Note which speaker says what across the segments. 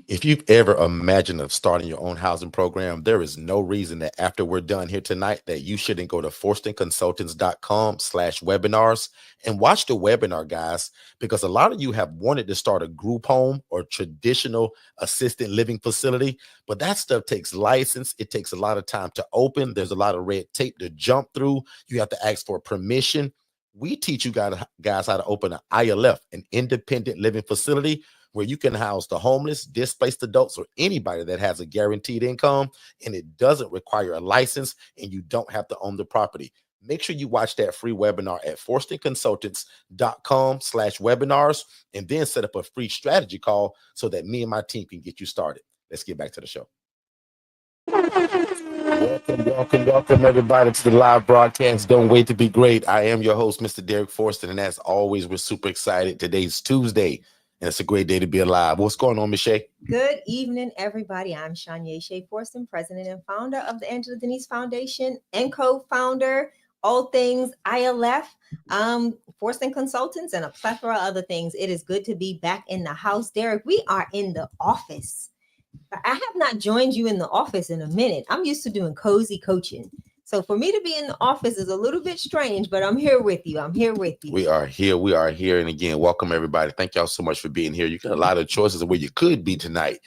Speaker 1: If you've ever imagined of starting your own housing program, there is no reason that after we're done here tonight that you shouldn't go to forstonconsultants.com/webinars and watch the webinar, guys, because a lot of you have wanted to start a group home or traditional assisted living facility, but that stuff takes license. It takes a lot of time to open. There's a lot of red tape to jump through. You have to ask for permission. We teach you guys how to open an ILF, an independent living facility, where you can house the homeless, displaced adults, or anybody that has a guaranteed income, and it doesn't require a license, and you don't have to own the property. Make sure you watch that free webinar at forstonconsultants.com/webinars, and then set up a free strategy call so that me and my team can get you started. Let's get back to the show. Welcome, everybody, to the live broadcast. Don't wait to be great. I am your host, Mr. Derek Forston, and as always, we're super excited. Today's Tuesday, and it's a great day to be alive. What's going on, Ms. Shay?
Speaker 2: Good evening, everybody. I'm Shanya Shea Forston, president and founder of the Angela Denise Foundation and co-founder, all things ILF, Forston Consultants, and a plethora of other things. It is good to be back in the house. Derek, we are in the office. I have not joined you in the office in a minute. I'm used to doing cozy coaching. So for me to be in the office is a little bit strange, but I'm here with you. We are
Speaker 1: here. And again, welcome everybody. Thank y'all so much for being here. You got a lot of choices of where you could be tonight,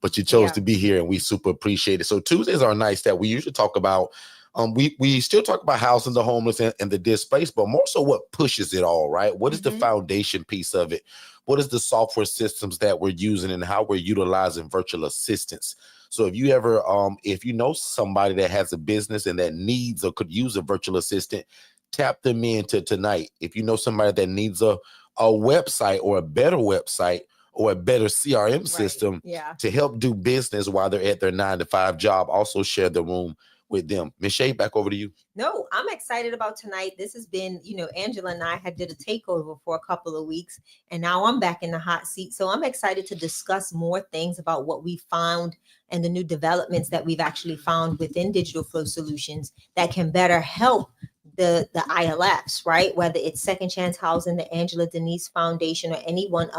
Speaker 1: but you chose to be here, and we super appreciate it. So Tuesdays are nice that we usually talk about, we still talk about housing the homeless and the displaced, but more so what pushes it all, right? What is the foundation piece of it? What is the software systems that we're using and how we're utilizing virtual assistants? So if you ever, if you know somebody that has a business and that needs or could use a virtual assistant, tap them into tonight. If you know somebody that needs a website or a better website or a better CRM system to help do business while they're at their 9-to-5 job, also share the room with them. Ms. Shay, back over to you.
Speaker 2: No, I'm excited about tonight. This has been, Angela and I did a takeover for a couple of weeks, and now I'm back in the hot seat. So I'm excited to discuss more things about what we found and the new developments that we've actually found within Digital Flow Solutions that can better help the ILFs, right? Whether it's Second Chance Housing, the Angela Denise Foundation, or anyone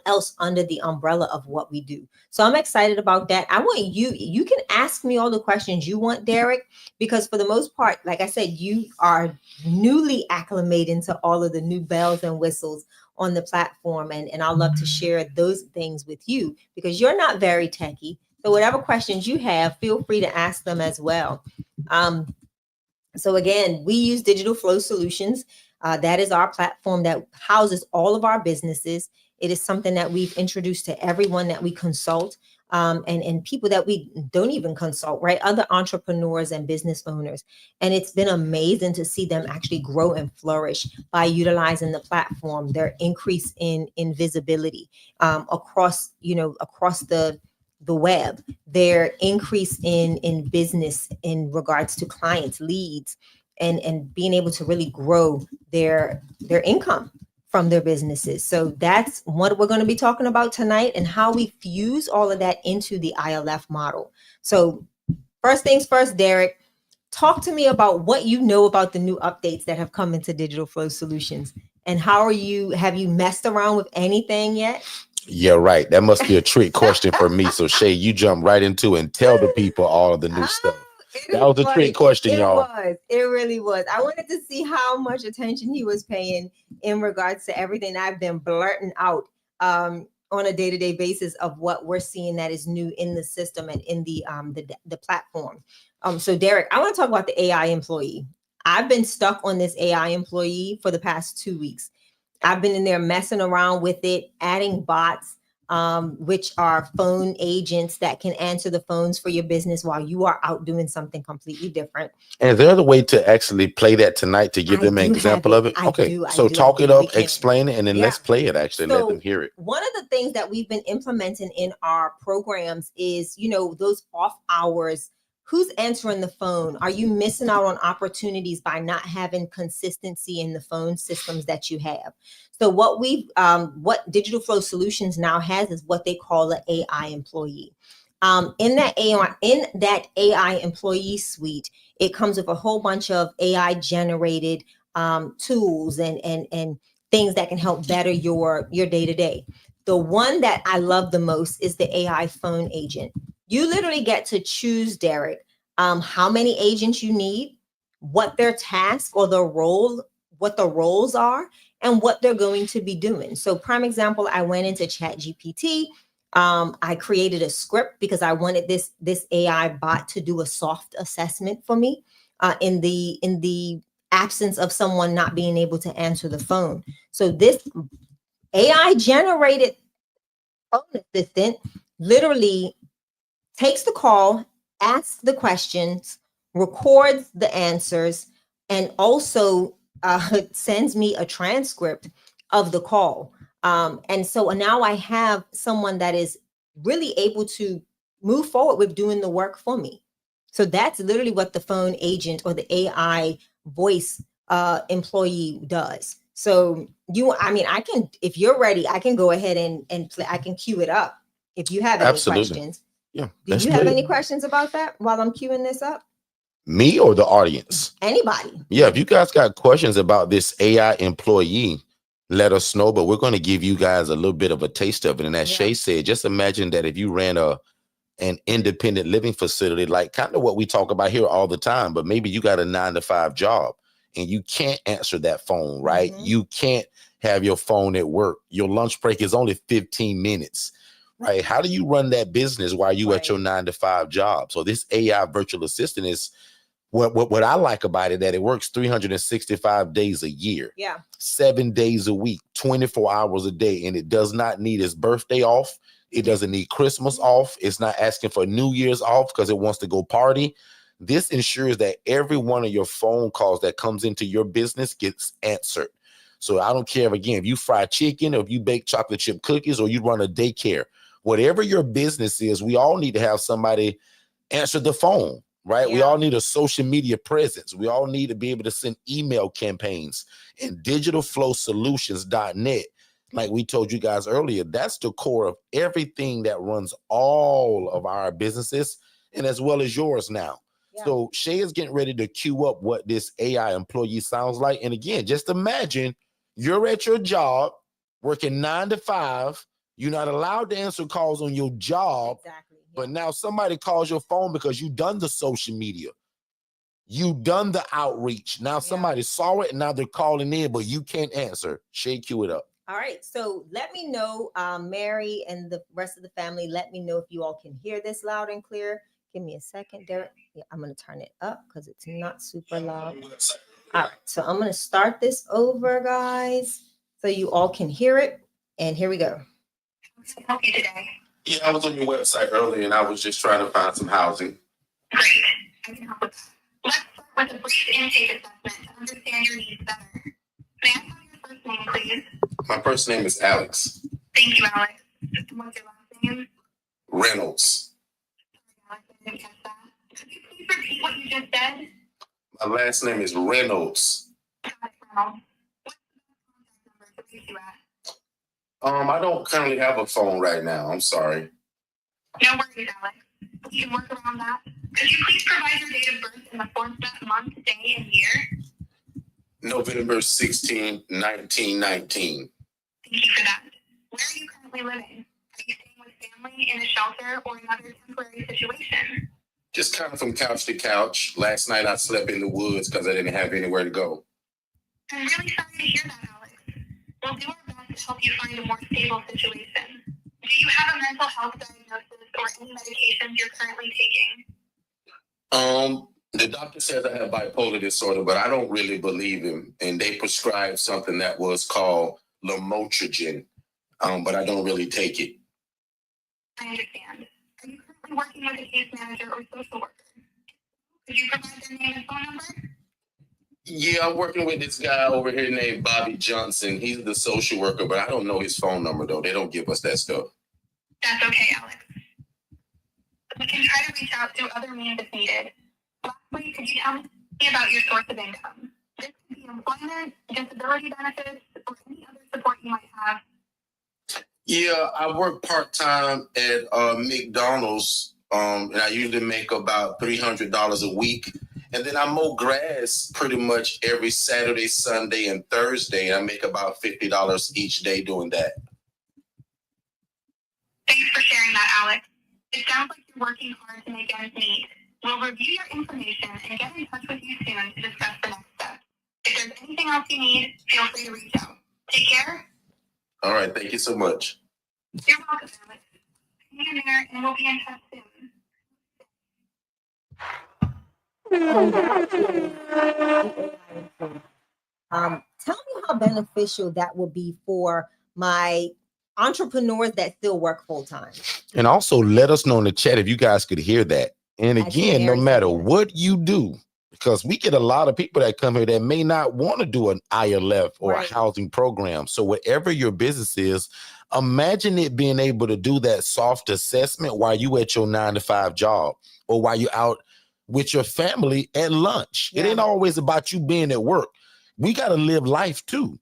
Speaker 2: else under the umbrella of what we do. So I'm excited about that. I want you can ask me all the questions you want, Derek, because for the most part, like I said, you are newly acclimated to all of the new bells and whistles on the platform. And I'd love to share those things with you because you're not very techie. So whatever questions you have, feel free to ask them as well. So again, we use Digital Flow Solutions. That is our platform that houses all of our businesses. It is something that we've introduced to everyone that we consult, and people that we don't even consult, right? Other entrepreneurs and business owners. And it's been amazing to see them actually grow and flourish by utilizing the platform, their increase in visibility across the web, their increase in business in regards to clients, leads, and being able to really grow their income from their businesses. So that's what we're going to be talking about tonight and how we fuse all of that into the ILF model. So first things first, Derek, talk to me about what you know about the new updates that have come into Digital Flow Solutions, and have you messed around with anything yet?
Speaker 1: Yeah, right. That must be a trick question for me. So Shay, you jump right into it and tell the people all of the new stuff. That was a trick question, y'all.
Speaker 2: It really was. I wanted to see how much attention he was paying in regards to everything I've been blurting out on a day-to-day basis of what we're seeing that is new in the system and in the platform. So Derek, I want to talk about the AI employee. I've been stuck on this AI employee for the past 2 weeks. I've been in there messing around with it, adding bots, which are phone agents that can answer the phones for your business while you are out doing something completely different.
Speaker 1: And is there a way to actually play that tonight to give them an example of it? Okay, so talk it up, explain it, and then let's play it actually, and let them hear it.
Speaker 2: One of the things that we've been implementing in our programs is, those off hours. Who's answering the phone? Are you missing out on opportunities by not having consistency in the phone systems that you have? So what Digital Flow Solutions now has is what they call an AI employee. In that AI employee suite, it comes with a whole bunch of AI generated tools and things that can help better your day-to-day. The one that I love the most is the AI phone agent. You literally get to choose, Derek, how many agents you need, what their task or the role, what the roles are, and what they're going to be doing. So, prime example, I went into ChatGPT. I created a script because I wanted this AI bot to do a soft assessment for me in the absence of someone not being able to answer the phone. So this AI generated phone assistant literally takes the call, asks the questions, records the answers, and also sends me a transcript of the call. And so now I have someone that is really able to move forward with doing the work for me. So that's literally what the phone agent or the AI voice employee does. So I mean, I can, if you're ready, I can go ahead and play, I can cue it up if you have any
Speaker 1: Absolutely.
Speaker 2: questions.
Speaker 1: Yeah.
Speaker 2: Do you have any questions about that while I'm queuing this up?
Speaker 1: Me or the audience?
Speaker 2: Anybody.
Speaker 1: Yeah, if you guys got questions about this AI employee, let us know. But we're going to give you guys a little bit of a taste of it. And as Shay said, just imagine that if you ran an independent living facility, like kind of what we talk about here all the time, but maybe you got a 9-to-5 job and you can't answer that phone, right? You can't have your phone at work. Your lunch break is only 15 minutes. Right? How do you run that business while you at your 9-to-5 job? So this AI virtual assistant is what I like about it, that it works 365 days a year, 7 days a week, 24 hours a day, and it does not need its birthday off. It doesn't need Christmas off. It's not asking for New Year's off because it wants to go party. This ensures that every one of your phone calls that comes into your business gets answered. So I don't care, again, if you fry chicken or if you bake chocolate chip cookies or you run a daycare. Whatever your business is, we all need to have somebody answer the phone, right? We all need a social media presence. We all need to be able to send email campaigns. And digitalflowsolutions.net, like we told you guys earlier, that's the core of everything that runs all of our businesses and as well as yours now. So Shay is getting ready to queue up what this AI employee sounds like. And again, just imagine you're at your job working 9-to-5. You're not allowed to answer calls on your job, but now somebody calls your phone because you've done the social media. You've done the outreach. Now somebody saw it and now they're calling in, but you can't answer. Shay, cue it up.
Speaker 2: All right. So let me know, Mary and the rest of the family, let me know if you all can hear this loud and clear. Give me a second, Derek. Yeah, I'm going to turn it up because it's not super loud. All right. So I'm going to start this over, guys, so you all can hear it. And here we go. Help you today?
Speaker 1: Yeah, I was on your website earlier and I was just trying to find some housing.
Speaker 2: Great. I can help with that. Let's start with a brief intake assessment to understand your needs better. May I have your first name, please?
Speaker 1: My first name is Alex.
Speaker 2: Thank you, Alex. What's your last name?
Speaker 1: Reynolds.
Speaker 2: Alex, I didn't catch that. Could you please repeat what you just said?
Speaker 1: My last name is Reynolds.
Speaker 2: Got it, Reynolds. What's the contact number to reach you at?
Speaker 1: I don't currently have a phone right now. I'm sorry.
Speaker 2: No worries, Alex. We can work around that. Could you please provide your date of birth in the fortunate month, day, and year?
Speaker 1: November 16, 1919.
Speaker 2: Thank you for that. Where are you currently living? Are you staying with family, in a shelter, or another temporary situation?
Speaker 1: Just kind of from couch to couch. Last night I slept in the woods because I didn't have anywhere to go.
Speaker 2: I'm really sorry to hear that, Alex. We'll do our best to help you find a more stable situation. Do you have a mental health diagnosis or any medications you're currently taking?
Speaker 1: The doctor says I have bipolar disorder, but I don't really believe him. And they prescribed something that was called lamotrigine, but I don't really take it.
Speaker 2: I understand. Are you currently working with a case manager or social worker? Could you provide their name and phone number?
Speaker 1: Yeah, I'm working with this guy over here named Bobby Johnson. He's the social worker, but I don't know his phone number, though. They don't give us that stuff.
Speaker 2: That's okay, Alex. We can try to reach out through other means if needed. Lastly, could you tell me about your source of income? This could be employment, disability benefits, or any other support you might have.
Speaker 1: Yeah, I work part-time at McDonald's, and I usually make about $300 a week. And then I mow grass pretty much every Saturday, Sunday, and Thursday. I make about $50 each day doing that.
Speaker 3: Thanks for sharing that, Alex. It sounds like you're working hard to make ends meet. We'll review your information and get in touch with you soon to discuss the next step. If there's anything else you need, feel free to reach out. Take care.
Speaker 1: All right. Thank you so much.
Speaker 3: You're welcome, Alex. Hang in there, and we'll be in touch soon.
Speaker 2: Tell me how beneficial that will be for my entrepreneurs that still work full time.
Speaker 1: And also let us know in the chat if you guys could hear that. And again, no matter what you do, because we get a lot of people that come here that may not want to do an ILF or a housing program. So whatever your business is, imagine it being able to do that soft assessment while you at your 9-to-5 job or while you're out with your family at lunch. It ain't always about you being at work. We got to live life too.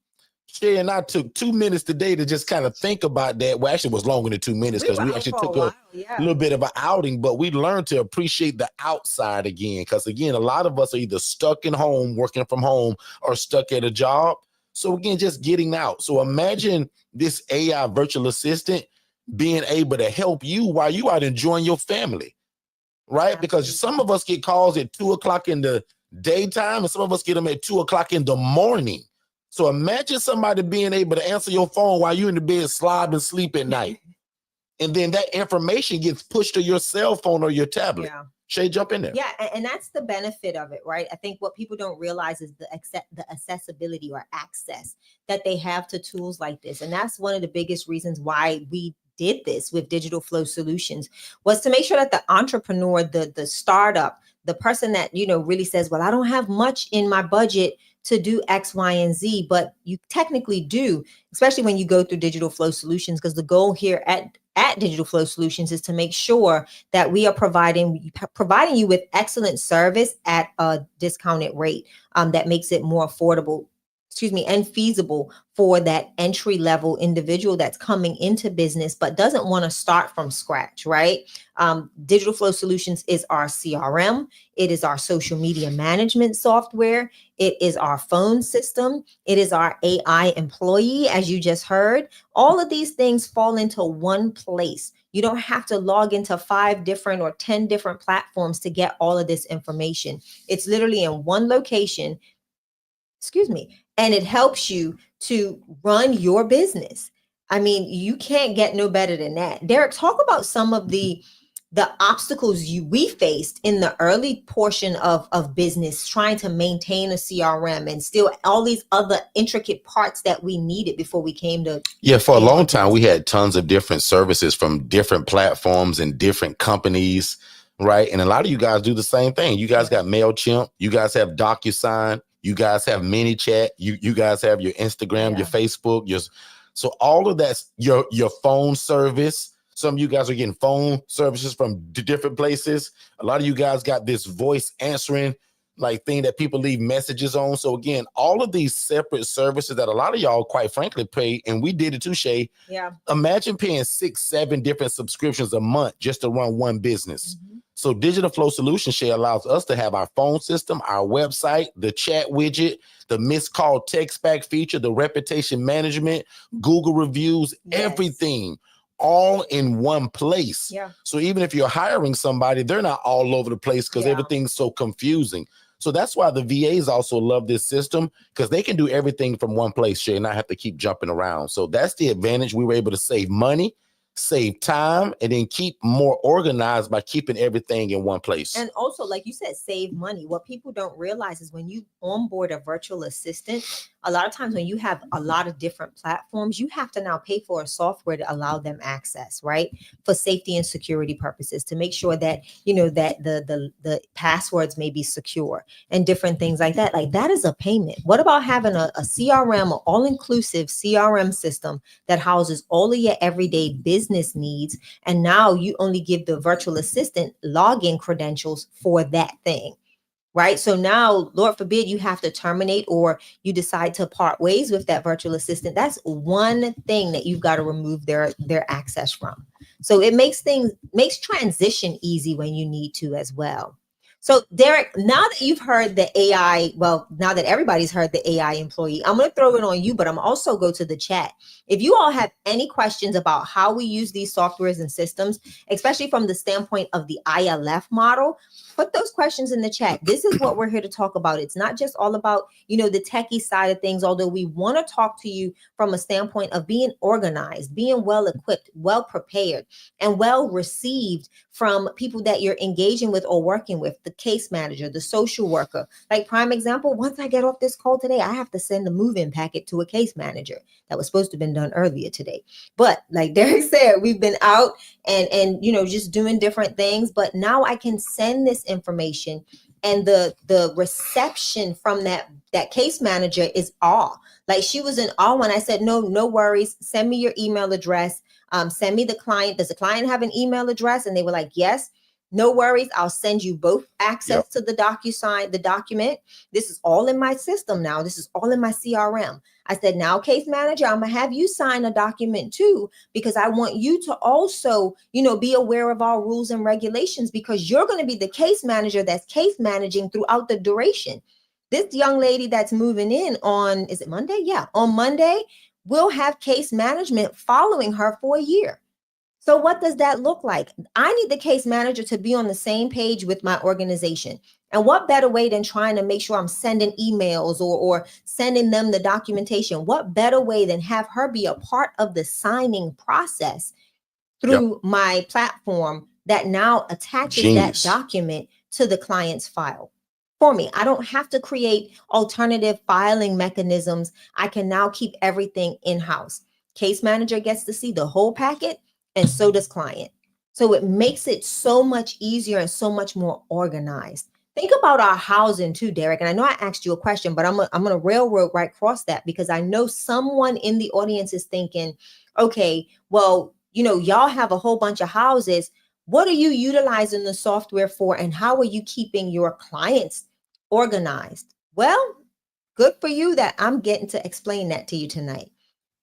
Speaker 1: Shay and I took 2 minutes today to just kind of think about that. Well, actually it was longer than 2 minutes because we actually took a little bit of an outing, but we learned to appreciate the outside again. Because again, a lot of us are either stuck in home, working from home, or stuck at a job. So again, just getting out. So imagine this AI virtual assistant being able to help you while you out enjoying your family, right? Because some of us get calls at 2 o'clock in the daytime and some of us get them at 2 o'clock in the morning. So imagine somebody being able to answer your phone while you're in the bed slobbing sleep at night. And then that information gets pushed to your cell phone or your tablet. Yeah. Shay, jump in there.
Speaker 2: Yeah, and that's the benefit of it, right? I think what people don't realize is the accessibility or access that they have to tools like this. And that's one of the biggest reasons why we did this with Digital Flow Solutions, was to make sure that the entrepreneur, the startup, the person that, really says, well, I don't have much in my budget to do X, Y, and Z, but you technically do, especially when you go through Digital Flow Solutions, because the goal here at Digital Flow Solutions is to make sure that we are providing you with excellent service at a discounted rate that makes it more affordable, and feasible for that entry level individual that's coming into business but doesn't want to start from scratch, right? Digital Flow Solutions is our CRM. It is our social media management software. It is our phone system. It is our AI employee, as you just heard. All of these things fall into one place. You don't have to log into 5 different or 10 different platforms to get all of this information. It's literally in one location. And it helps you to run your business. I mean, you can't get no better than that. Derek, talk about some of the obstacles we faced in the early portion of business, trying to maintain a CRM and still all these other intricate parts that we needed before we came to.
Speaker 1: Yeah, for a long time, we had tons of different services from different platforms and different companies, right? And a lot of you guys do the same thing. You guys got MailChimp. You guys have DocuSign. You guys have ManyChat. You guys have your Instagram, your Facebook, so all of that's your phone service. Some of you guys are getting phone services from different places. A lot of you guys got this voice answering thing that people leave messages on. So again, all of these separate services that a lot of y'all, quite frankly, pay, and we did it too, Shay.
Speaker 2: Yeah.
Speaker 1: Imagine paying 6-7 different subscriptions a month just to run one business. Mm-hmm. So Digital Flow Solutions, Shay, allows us to have our phone system, our website, the chat widget, the missed call text back feature, the reputation management, Google reviews, everything all in one place.
Speaker 2: Yeah.
Speaker 1: So even if you're hiring somebody, they're not all over the place because everything's so confusing. So that's why the VAs also love this system, because they can do everything from one place, Shay, and not have to keep jumping around. So that's the advantage. We were able to save money, save time, and then keep more organized by keeping everything in one place.
Speaker 2: And also, like you said, save money. What people don't realize is when you onboard a virtual assistant, a lot of times when you have a lot of different platforms, you have to now pay for a software to allow them access, right? For safety and security purposes, to make sure that, that the passwords may be secure and different things like that. Like, that is a payment. What about having a CRM, an all-inclusive CRM system that houses all of your everyday business needs, and now you only give the virtual assistant login credentials for that thing? Right. So now, Lord forbid, you have to terminate or you decide to part ways with that virtual assistant. That's one thing that you've got to remove their access from. So it makes transition easy when you need to as well. So Derek, now that you've heard the AI, well, now that everybody's heard the AI employee, I'm going to throw it on you, but I'm also go to the chat. If you all have any questions about how we use these softwares and systems, especially from the standpoint of the ILF model, put those questions in the chat. This is what we're here to talk about. It's not just all about, the techie side of things, although we want to talk to you from a standpoint of being organized, being well equipped, well prepared, and well received from people that you're engaging with or working with, the case manager, the social worker. Like prime example, once I get off this call today, I have to send a move-in packet to a case manager. That was supposed to have been done earlier today. But like Derek said, we've been out and just doing different things. But now I can send this information, and the reception from that case manager is awe. Like she was in awe when I said, no worries, send me your email address. Send me the client. Does the client have an email address? And they were like, yes. No worries. I'll send you both access to the DocuSign, the document. This is all in my system now. This is all in my CRM. I said, now, case manager, I'm going to have you sign a document too, because I want you to also, be aware of our rules and regulations, because you're going to be the case manager that's case managing throughout the duration. This young lady that's moving in on, is it Monday? Yeah, on Monday, will have case management following her for a year. So what does that look like? I need the case manager to be on the same page with my organization. And what better way than trying to make sure I'm sending emails or sending them the documentation? What better way than have her be a part of the signing process through my platform that now attaches that document to the client's file? For me, I don't have to create alternative filing mechanisms. I can now keep everything in-house. Case manager gets to see the whole packet, and so does client. So it makes it so much easier and so much more organized. Think about our housing too, Derek. And I know I asked you a question, but I'm going to railroad right across that, because I know someone in the audience is thinking, okay, well, y'all have a whole bunch of houses. What are you utilizing the software for, and how are you keeping your clients organized? Well, good for you that I'm getting to explain that to you tonight.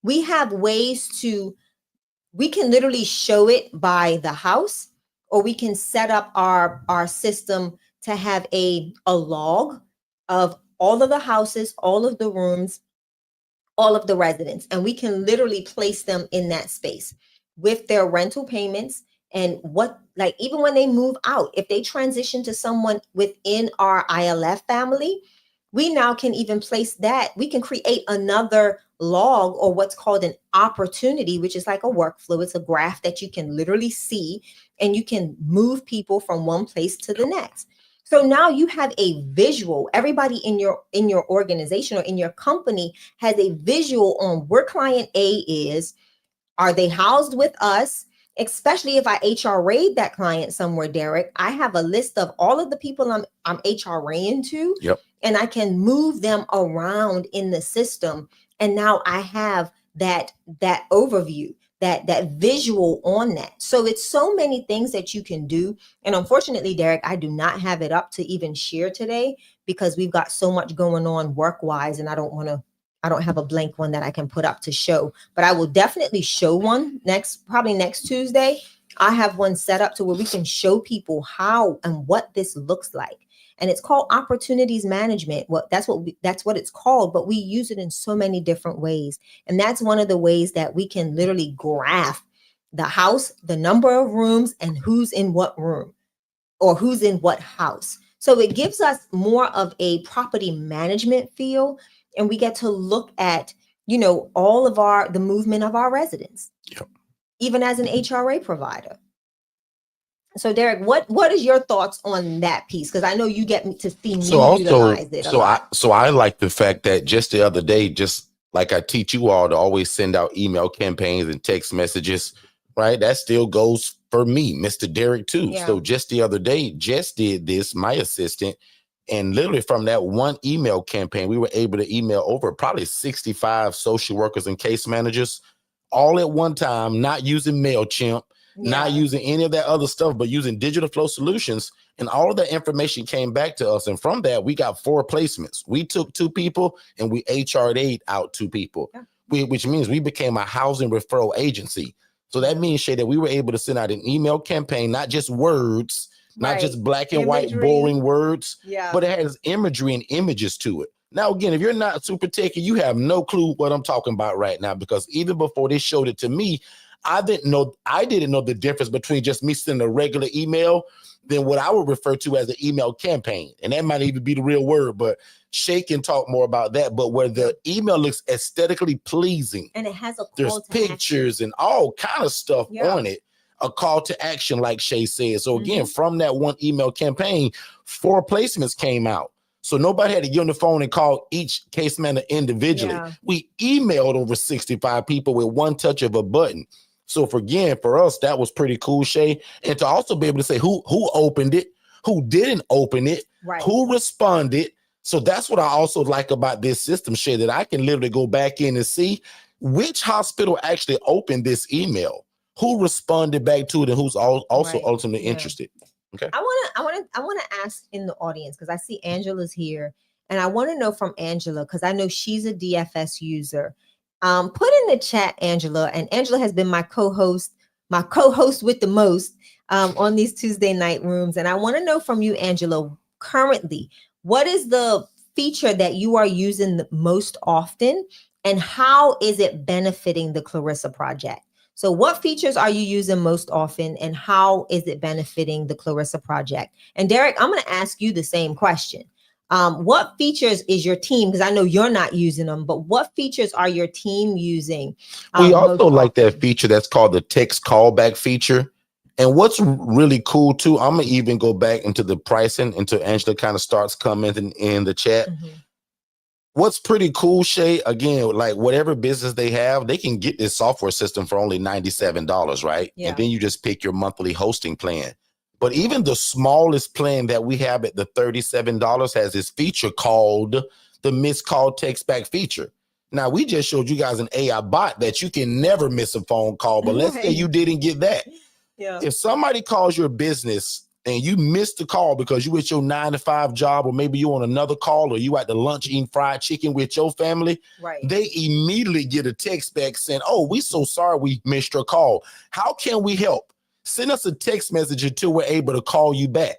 Speaker 2: We have ways we can literally show it by the house, or we can set up our system to have a log of all of the houses, all of the rooms, all of the residents, and we can literally place them in that space with their rental payments. And even when they move out, if they transition to someone within our ILF family, we now can even place that. We can create another log, or what's called an opportunity, which is like a workflow. It's a graph that you can literally see, and you can move people from one place to the next. So now you have a visual. Everybody in your organization or in your company has a visual on where client A is. Are they housed with us? Especially if I HRA'd that client somewhere, Derek, I have a list of all of the people I'm HRAing to, and I can move them around in the system. And now I have that overview, that visual on that. So it's so many things that you can do. And unfortunately, Derek, I do not have it up to even share today, because we've got so much going on work-wise, and I don't have a blank one that I can put up to show, but I will definitely show one probably next Tuesday. I have one set up to where we can show people how and what this looks like. And it's called opportunities management. Well, that's what it's called, but we use it in so many different ways. And that's one of the ways that we can literally graph the house, the number of rooms, and who's in what room or who's in what house. So it gives us more of a property management feel. And we get to look at, all of the movement of our residents, even as an HRA provider. So Derek, what is your thoughts on that piece? Because I know you get to see me utilize it a lot.
Speaker 1: So I like the fact that just the other day, just like I teach you all to always send out email campaigns and text messages, right? That still goes for me, Mr. Derek too. Yeah. So just the other day, Jess did this, my assistant. And literally from that one email campaign, we were able to email over probably 65 social workers and case managers all at one time, not using MailChimp, not using any of that other stuff, but using digital flow solutions. And all of that information came back to us. And from that, we got 4 placements. We took 2 people and we HR'd out 2 people, which means we became a housing referral agency. So that means, Shay, that we were able to send out an email campaign, not just words, not just black and white, boring words, but it has imagery and images to it. Now, again, if you're not super techy, you have no clue what I'm talking about right now, because even before they showed it to me, I didn't know the difference between just me sending a regular email than what I would refer to as an email campaign. And that might even be the real word, but Shay can talk more about that. But where the email looks aesthetically pleasing,
Speaker 2: and it has
Speaker 1: there's pictures and all kind of stuff on it, a call to action, like Shay said. So again, from that one email campaign, 4 placements came out. So nobody had to get on the phone and call each case manager individually. We emailed over 65 people with one touch of a button. So for us, that was pretty cool, Shay. And to also be able to say who opened it, who didn't open it, who responded. So that's what I also like about this system, Shay, that I can literally go back in and see which hospital actually opened this email, who responded back to it, and who's also ultimately interested. Okay.
Speaker 2: I want to ask in the audience, because I see Angela's here, and I want to know from Angela, because I know she's a DFS user. Put in the chat, Angela, and Angela has been my co-host with the most on these Tuesday night rooms. And I want to know from you, Angela, currently, what is the feature that you are using the most often, and how is it benefiting the Clarissa Project? So what features are you using most often, and how is it benefiting the Clarissa Project? And Derek, I'm going to ask you the same question. What features is your team, because I know you're not using them, but what features are your team using?
Speaker 1: We also like that feature that's called the text callback feature. And what's really cool too, I'm gonna even go back into the pricing until Angela kind of starts commenting in the chat. What's pretty cool, Shay, again, like whatever business they have, they can get this software system for only $97, right? And then you just pick your monthly hosting plan. But even the smallest plan that we have at the $37 has this feature called the missed call text back feature. Now, we just showed you guys an AI bot that you can never miss a phone call, but let's say you didn't get that. If somebody calls your business and you missed the call because you at your 9-to-5 job, or maybe you on another call, or you at the lunch eating fried chicken with your family, they immediately get a text back saying, "Oh, we so sorry we missed your call. How can we help? Send us a text message until we're able to call you back."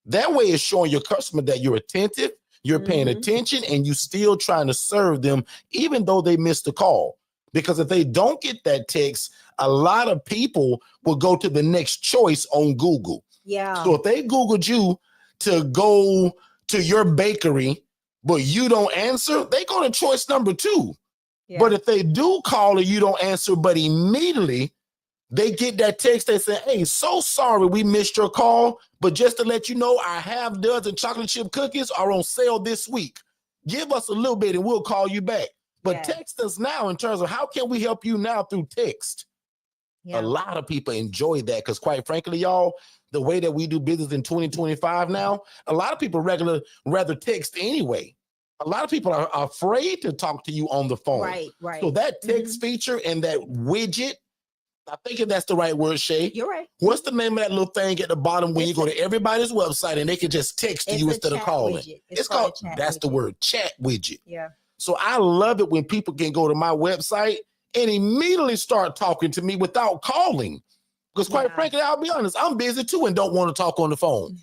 Speaker 1: That way it's showing your customer that you're attentive, you're paying attention, and you still trying to serve them even though they missed the call. Because if they don't get that text, a lot of people will go to the next choice on Google. So if they Googled you to go to your bakery, but you don't answer, they go to choice number 2. But if they do call and you don't answer, but immediately they get that text, they say, "Hey, so sorry we missed your call, but just to let you know, our half dozen chocolate chip cookies are on sale this week. Give us a little bit and we'll call you back. But text us now in terms of how can we help you now through text." A lot of people enjoy that because, quite frankly, y'all, the way that we do business in 2025 now, a lot of people rather text anyway. A lot of people are afraid to talk to you on the phone. So that text feature and that widget, I think if that's the right word, Shay.
Speaker 2: You're right.
Speaker 1: What's the name of that little thing at the bottom when you go to everybody's website and they can just text to you instead of calling? It's called, that's the word, chat widget. So I love it when people can go to my website and immediately start talking to me without calling. Because quite frankly, I'll be honest, I'm busy too and don't want to talk on the phone.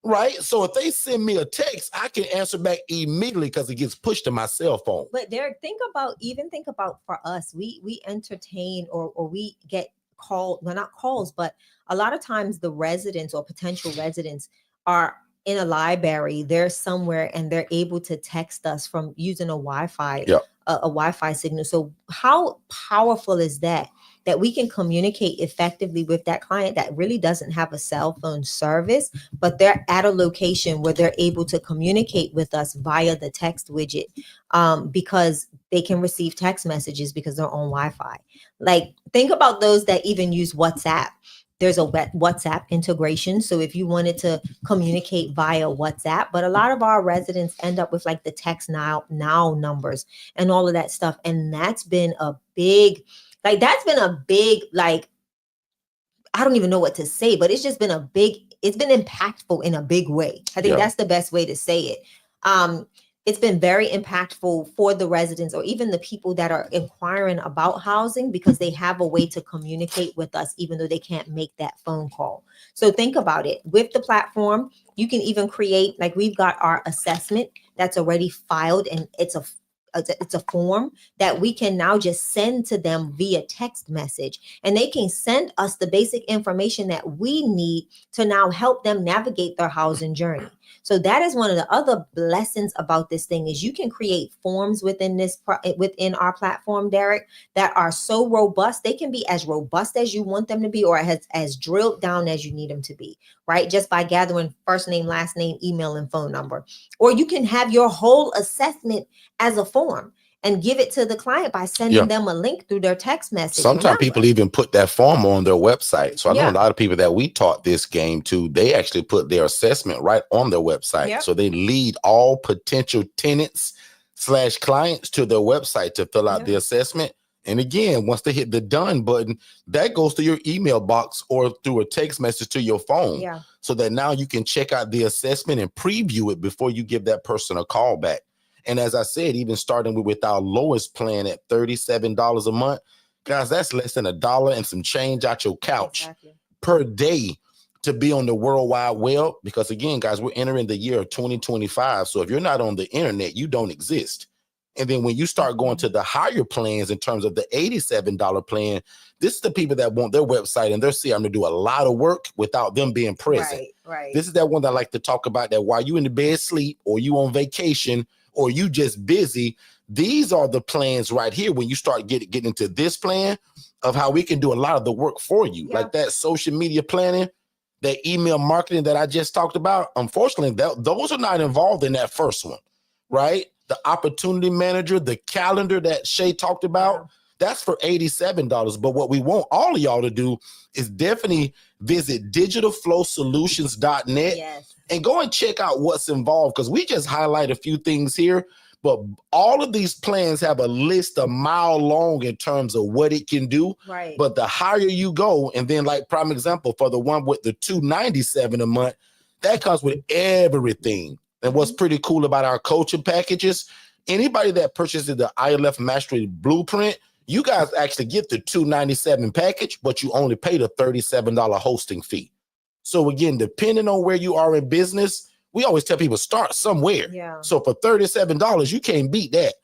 Speaker 1: Right? So if they send me a text, I can answer back immediately because it gets pushed to my cell phone.
Speaker 2: But Derek, think about for us, we entertain or we get called, well, not calls, but a lot of times the residents or potential residents are in a library, they're somewhere and they're able to text us from using a Wi-Fi, a Wi-Fi signal. So how powerful is that we can communicate effectively with that client that really doesn't have a cell phone service, but they're at a location where they're able to communicate with us via the text widget, because they can receive text messages because they're on Wi-Fi. Like, think about those that even use WhatsApp. There's a WhatsApp integration. So if you wanted to communicate via WhatsApp, but a lot of our residents end up with like the text now numbers and all of that stuff. And that's been a big, I don't even know what to say, but it's just been it's been impactful in a big way. I think that's the best way to say it. it's been very impactful for the residents or even the people that are inquiring about housing, because they have a way to communicate with us even though they can't make that phone call. So think about it. With the platform, you can even create, like, we've got our assessment that's already filed, and it's a form that we can now just send to them via text message, and they can send us the basic information that we need to now help them navigate their housing journey. So that is one of the other blessings about this thing, is you can create forms within within our platform, Derek, that are so robust. They can be as robust as you want them to be, or as drilled down as you need them to be, right? Just by gathering first name, last name, email, and phone number. Or you can have your whole assessment as a form and give it to the client by sending them a link through their text message.
Speaker 1: Sometimes people even put that form on their website. So I know a lot of people that we taught this game to, they actually put their assessment right on their website. So they lead all potential tenants / clients to their website to fill out the assessment. And again, once they hit the done button, that goes to your email box or through a text message to your phone. So that now you can check out the assessment and preview it before you give that person a call back. And as I said, even starting with our lowest plan at $37 a month, guys, that's less than $1 and some change out your couch per day to be on the World Wide Web. Because again, guys, we're entering the year of 2025. So if you're not on the internet, you don't exist. And then when you start going to the higher plans in terms of the $87 plan, this is the people that want their website and their CRM to do a lot of work without them being present. This is that one that I like to talk about, that while you in the bed sleep, or you on vacation, or you just busy, these are the plans right here. When you start getting into this plan of how we can do a lot of the work for you, like that social media planning, that email marketing that I just talked about. Unfortunately, those are not involved in that first one, right? The opportunity manager, the calendar that Shay talked about, that's for $87. But what we want all of y'all to do is definitely visit digitalflowsolutions.net and go and check out what's involved, because we just highlight a few things here, but all of these plans have a list a mile long in terms of what it can do. But the higher you go, and then like prime example for the one with the $297 a month, that comes with everything. And what's pretty cool about our coaching packages, anybody that purchases the ILF Mastery Blueprint, you guys actually get the $297 package, but you only pay the $37 hosting fee. So again, depending on where you are in business, we always tell people start somewhere. So for $37, you can't beat that.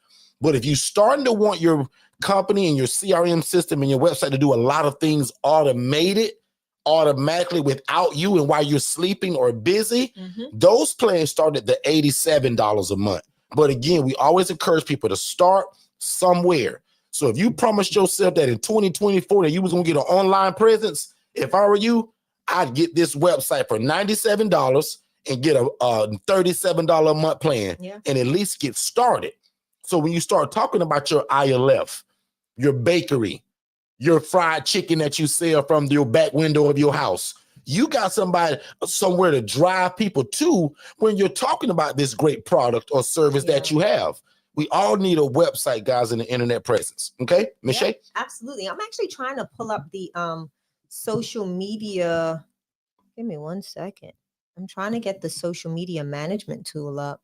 Speaker 1: But if you're starting to want your company and your CRM system and your website to do a lot of things automatically without you, and while you're sleeping or busy, those plans start at the $87 a month. But again, we always encourage people to start somewhere. So if you promised yourself that in 2024 that you was gonna get an online presence, if I were you, I'd get this website for $97 and get a $37 a month plan and at least get started. So when you start talking about your ILF, your bakery, your fried chicken that you sell from your back window of your house, you got somebody somewhere to drive people to when you're talking about this great product or service that you have. We all need a website, guys, and an internet presence. Okay, Ms. Shay?
Speaker 2: Absolutely. I'm actually trying to pull up the social media. Give me 1 second. I'm trying to get the social media management tool up.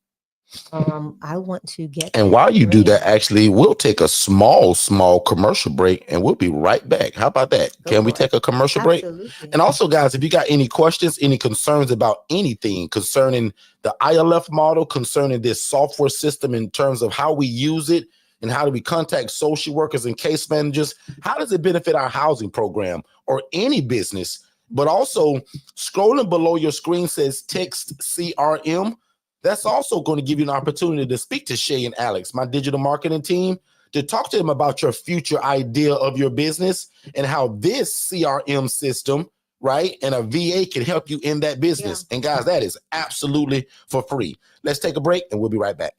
Speaker 2: I want to get.
Speaker 1: And while you do that, actually, we'll take a small commercial break, and we'll be right back. How about that? Can we take a commercial break? And also, guys, if you got any questions, any concerns about anything concerning the ILF model, concerning this software system in terms of how we use it and how do we contact social workers and case managers, how does it benefit our housing program or any business? But also, scrolling below your screen says text CRM. That's also going to give you an opportunity to speak to Shay and Alex, my digital marketing team, to talk to them about your future idea of your business and how this CRM system, right, and a VA can help you in that business. And guys, that is absolutely for free. Let's take a break and we'll be right back.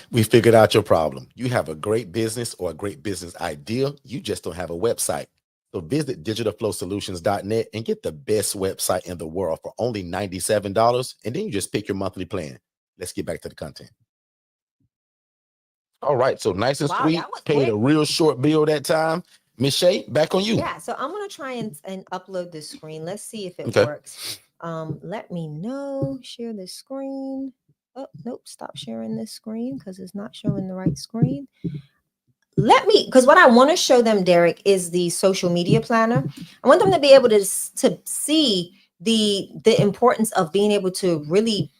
Speaker 1: We figured out your problem. You have a great business or a great business idea. You just don't have a website. So visit digitalflowsolutions.net and get the best website in the world for only $97. And then you just pick your monthly plan. Let's get back to the content. All right. So nice and sweet. Paid a real short bill that time. Ms. Shay, back on you.
Speaker 2: Yeah. So I'm going to try and upload the screen. Let's see if it works. Let me know. Share the screen. Oh, nope. Stop sharing this screen because it's not showing the right screen. Because what I want to show them, Derek, is the social media planner. I want them to be able to see the importance of being able to really,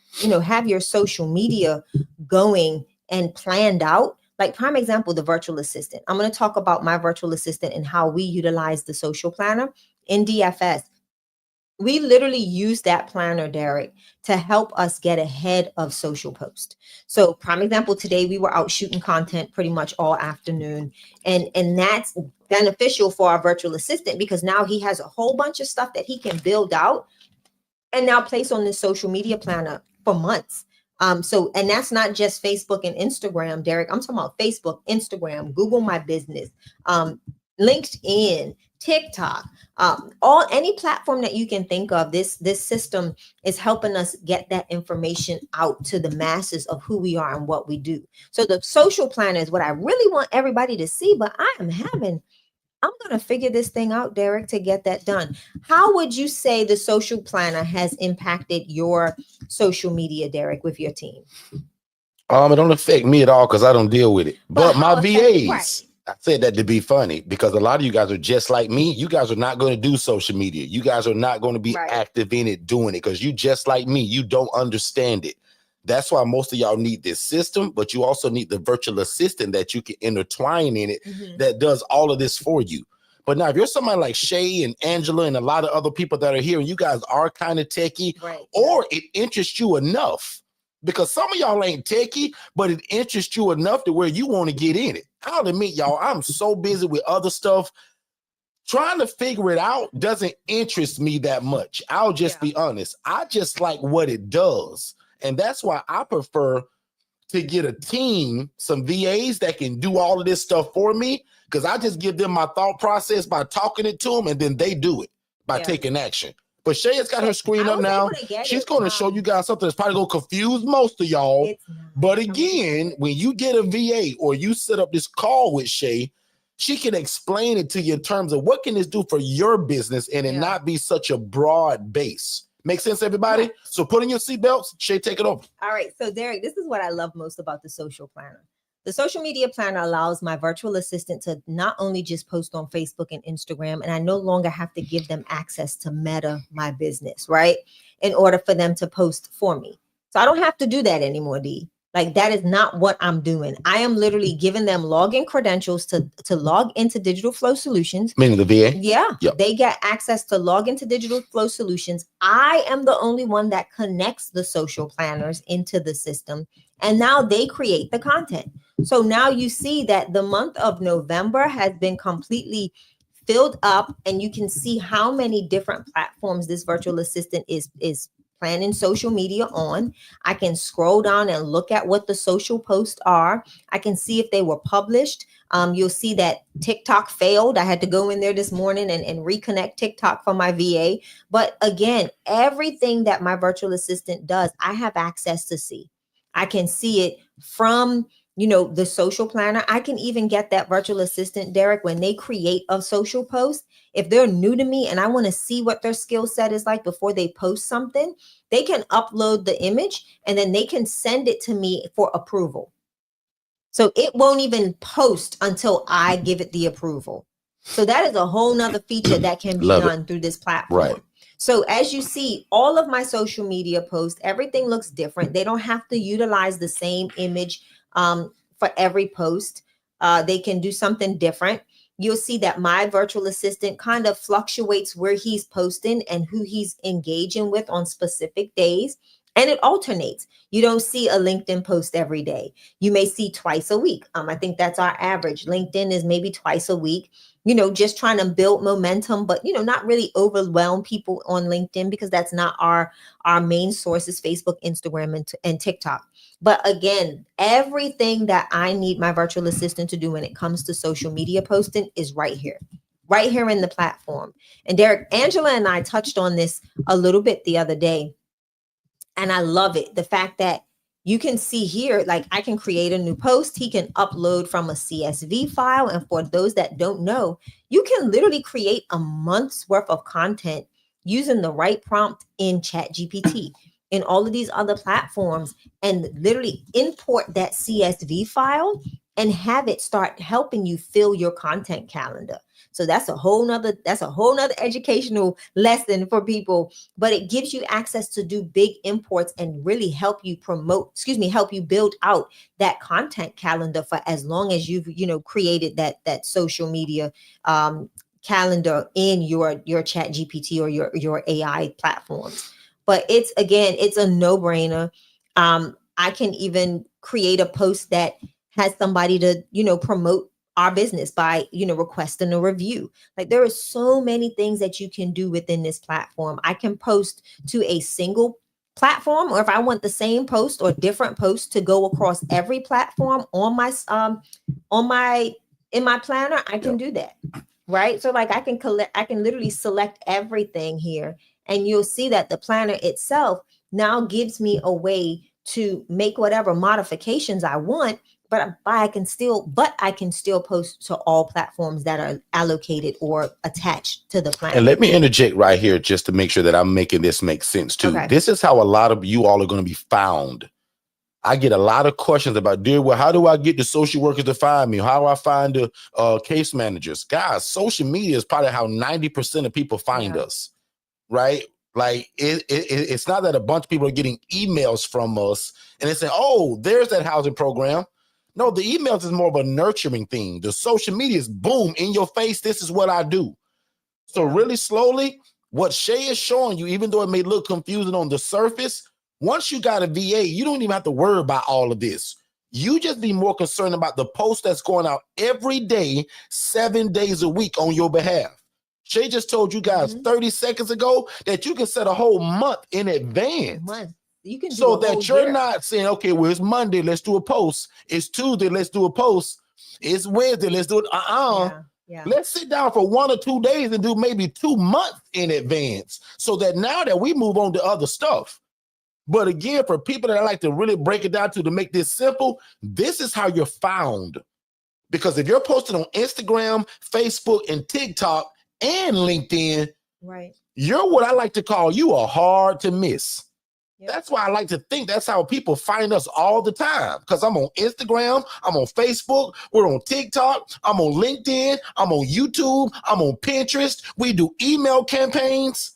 Speaker 2: have your social media going and planned out. Like prime example, the virtual assistant. I'm going to talk about my virtual assistant and how we utilize the social planner in DFS. We literally use that planner, Derek, to help us get ahead of social post. So prime example, today we were out shooting content pretty much all afternoon. And that's beneficial for our virtual assistant because now he has a whole bunch of stuff that he can build out and now place on this social media planner for months. And that's not just Facebook and Instagram, Derek. I'm talking about Facebook, Instagram, Google My Business, LinkedIn, TikTok, any platform that you can think of. This system is helping us get that information out to the masses of who we are and what we do. So the social planner is what I really want everybody to see, but I'm going to figure this thing out, Derek, to get that done. How would you say the social planner has impacted your social media, Derek, with your team?
Speaker 1: It don't affect me at all because I don't deal with it. But my VAs,
Speaker 2: right.
Speaker 1: I said that to be funny because a lot of you guys are just like me. You guys are not going to do social media. You guys are not going to be active in it, doing it because you just like me. You don't understand it. That's why most of y'all need this system, but you also need the virtual assistant that you can intertwine in it that does all of this for you. But now if you're somebody like Shay and Angela and a lot of other people that are here and you guys are kind of techie, or it interests you enough, because some of y'all ain't techie, but it interests you enough to where you want to get in it. I'll admit, y'all, I'm so busy with other stuff. Trying to figure it out doesn't interest me that much. I'll just be honest. I just like what it does. And that's why I prefer to get a team, some VAs that can do all of this stuff for me, because I just give them my thought process by talking it to them, and then they do it by taking action. But Shay has got her screen up now. She's going to show you guys something that's probably going to confuse most of y'all. But again, when you get a VA or you set up this call with Shay, she can explain it to you in terms of what can this do for your business and it not be such a broad base. Make sense, everybody? Yeah. So put in your seatbelts. Shay, take it over.
Speaker 2: All right. So Derek, this is what I love most about the social planner. The social media planner allows my virtual assistant to not only just post on Facebook and Instagram, and I no longer have to give them access to Meta My Business, right? In order for them to post for me. So I don't have to do that anymore, D. Like that is not what I'm doing. I am literally giving them login credentials to log into Digital Flow Solutions.
Speaker 1: Meaning the VA?
Speaker 2: Yeah. Yep. They get access to log into Digital Flow Solutions. I am the only one that connects the social planners into the system. And now they create the content. So now you see that the month of November has been completely filled up, and you can see how many different platforms this virtual assistant is planning social media on. I can scroll down and look at what the social posts are. I can see if they were published. You'll see that TikTok failed. I had to go in there this morning and reconnect TikTok from my VA. But again, everything that my virtual assistant does, I have access to see. I can see it from, the social planner. I can even get that virtual assistant, Derek, when they create a social post. If they're new to me and I want to see what their skill set is like before they post something, they can upload the image and then they can send it to me for approval. So it won't even post until I give it the approval. So that is a whole nother feature that can be done through this platform.
Speaker 1: Right.
Speaker 2: So as you see, all of my social media posts, everything looks different. They don't have to utilize the same image for every post. They can do something different. You'll see that my virtual assistant kind of fluctuates where he's posting and who he's engaging with on specific days. And it alternates. You don't see a LinkedIn post every day. You may see twice a week. I think that's our average. LinkedIn is maybe twice a week, just trying to build momentum, but, not really overwhelm people on LinkedIn because that's not our main sources, Facebook, Instagram, and TikTok. But again, everything that I need my virtual assistant to do when it comes to social media posting is right here in the platform. And Derek, Angela and I touched on this a little bit the other day. And I love it. The fact that you can see here, like I can create a new post. He can upload from a CSV file. And for those that don't know, you can literally create a month's worth of content using the right prompt in ChatGPT. in all of these other platforms and literally import that CSV file and have it start helping you fill your content calendar. So that's a whole nother educational lesson for people, but it gives you access to do big imports and really help you build out that content calendar for as long as you've, created that social media calendar in your Chat GPT or your AI platforms. But it's a no-brainer. I can even create a post that has somebody to, promote our business by, requesting a review. Like, there are so many things that you can do within this platform. I can post to a single platform, or if I want the same post or different posts to go across every platform in my planner, I can do that. Right. So like I can literally select everything here, and you'll see that the planner itself now gives me a way to make whatever modifications I want, but I can still post to all platforms that are allocated or attached to the planner.
Speaker 1: And let me interject right here just to make sure that I'm making this make sense too. Okay. This is how a lot of you all are going to be found. I get a lot of questions about, how do I get the social workers to find me? How do I find the case managers? Guys, social media is probably how 90% of people find us, right? Like it's not that a bunch of people are getting emails from us and they say, oh, there's that housing program. No, the emails is more of a nurturing thing. The social media is boom, in your face. This is what I do. So really slowly, what Shay is showing you, even though it may look confusing on the surface, once you got a VA, you don't even have to worry about all of this. You just be more concerned about the post that's going out every day, 7 days a week on your behalf. Shay just told you guys 30 seconds ago that you can set a whole month in advance.
Speaker 2: You can do
Speaker 1: so that you're not saying, okay, well, it's Monday, let's do a post. It's Tuesday, let's do a post. It's Wednesday, let's do it.
Speaker 2: Yeah.
Speaker 1: Let's sit down for 1 or 2 days and do maybe 2 months in advance, so that now that we move on to other stuff. But again, for people that like to really break it down to make this simple, this is how you're found. Because if you're posting on Instagram, Facebook, and TikTok and LinkedIn,
Speaker 2: right,
Speaker 1: you're what I like to call you are hard to miss.
Speaker 2: Yep.
Speaker 1: That's why I like to think that's how people find us all the time. Because I'm on Instagram, I'm on Facebook, we're on TikTok, I'm on LinkedIn, I'm on YouTube, I'm on Pinterest. We do email campaigns.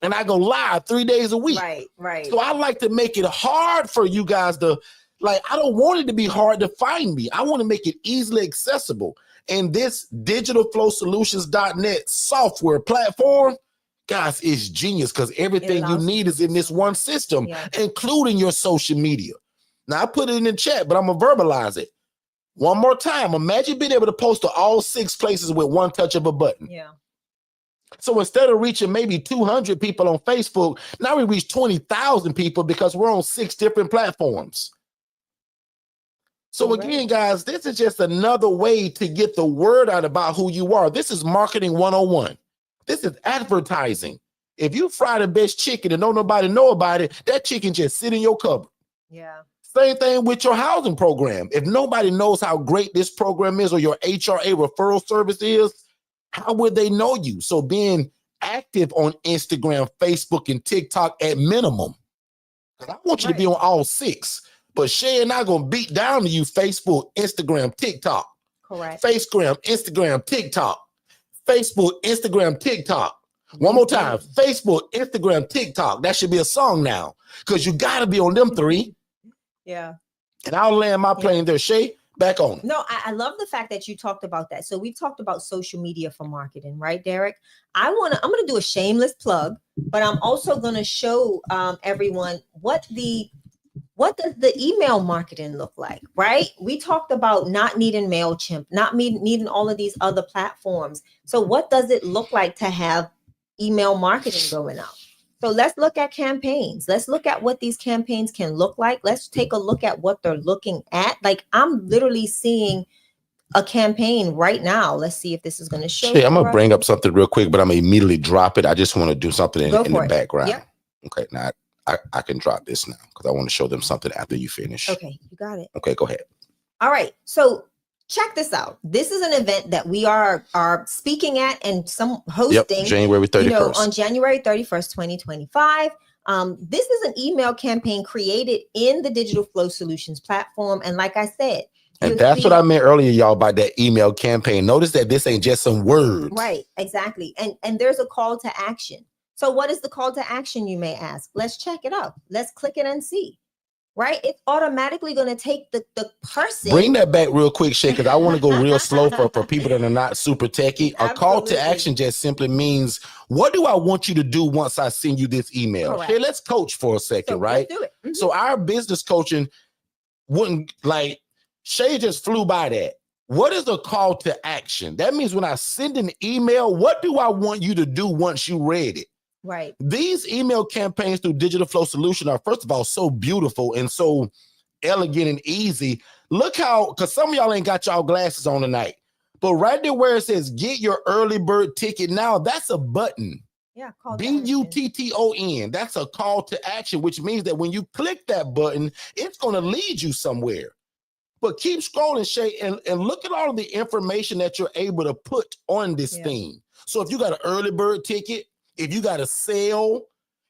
Speaker 1: And I go live 3 days a week.
Speaker 2: Right.
Speaker 1: So I like to make it hard for you guys to, I don't want it to be hard to find me. I want to make it easily accessible. And this digitalflowsolutions.net software platform, guys, is genius because everything you need is in this one system, including your social media. Now, I put it in the chat, but I'm going to verbalize it. One more time. Imagine being able to post to all 6 places with one touch of a button.
Speaker 2: Yeah.
Speaker 1: So instead of reaching maybe 200 people on Facebook, now we reach 20,000 people because we're on 6 different platforms. So again, guys, this is just another way to get the word out about who you are. This is marketing 101. This is advertising. If you fry the best chicken and don't nobody know about it, that chicken just sit in your cupboard.
Speaker 2: Yeah.
Speaker 1: Same thing with your housing program. If nobody knows how great this program is or your HRA referral service is, how would they know you? So being active on Instagram, Facebook, and TikTok at minimum. I want you to be on all 6. But Shay and I going to beat down to you Facebook, Instagram, TikTok.
Speaker 2: Correct.
Speaker 1: Instagram, TikTok. Facebook, Instagram, TikTok. One more time. Facebook, Instagram, TikTok. That should be a song now because you got to be on them 3.
Speaker 2: Yeah.
Speaker 1: And I'll land my plane there. Shay, back on.
Speaker 2: No, I love the fact that you talked about that. So we talked about social media for marketing, right, Derek? I'm going to do a shameless plug, but I'm also going to show everyone what does the email marketing look like, right? We talked about not needing MailChimp, not needing all of these other platforms. So what does it look like to have email marketing going out? So let's look at campaigns. Let's look at what these campaigns can look like. Let's take a look at what they're looking at. Like I'm literally seeing a campaign right now. Let's see if this is going to show.
Speaker 1: I'm going to bring up something real quick, but I'm going to immediately drop it. I just want to do something in the background.
Speaker 2: Yep.
Speaker 1: Okay, now I can drop this now because I want to show them something after you finish.
Speaker 2: Okay, you got it.
Speaker 1: Okay, go ahead.
Speaker 2: All right. So check this out. This is an event that we are speaking at and some hosting.
Speaker 1: January 31st.
Speaker 2: On January 31st, 2025. This is an email campaign created in the Digital Flow Solutions platform. And like I said,
Speaker 1: and that's what I meant earlier, y'all, about that email campaign. Notice that this ain't just some words.
Speaker 2: Right, exactly. And there's a call to action. So what is the call to action, you may ask? Let's check it out. Let's click it and see. Right? It's automatically going to take the person.
Speaker 1: Bring that back real quick, Shay, because I want to go real slow for people that are not super techie. A call to action just simply means, what do I want you to do once I send you this email?
Speaker 2: Correct.
Speaker 1: Hey, let's coach for a second, right?
Speaker 2: Let's do it. Mm-hmm.
Speaker 1: So our business coaching wouldn't, like, Shay just flew by that. What is a call to action? That means when I send an email, what do I want you to do once you read it?
Speaker 2: Right.
Speaker 1: These email campaigns through Digital Flow Solution are, first of all, so beautiful and so elegant and easy. Look how, because some of y'all ain't got y'all glasses on tonight, but right there where it says get your early bird ticket now, that's a button.
Speaker 2: Yeah, call
Speaker 1: BUTTON. That's a call to action, which means that when you click that button, it's going to lead you somewhere. But keep scrolling, Shay, and look at all of the information that you're able to put on this thing. So if you got an early bird ticket, if you got a sale,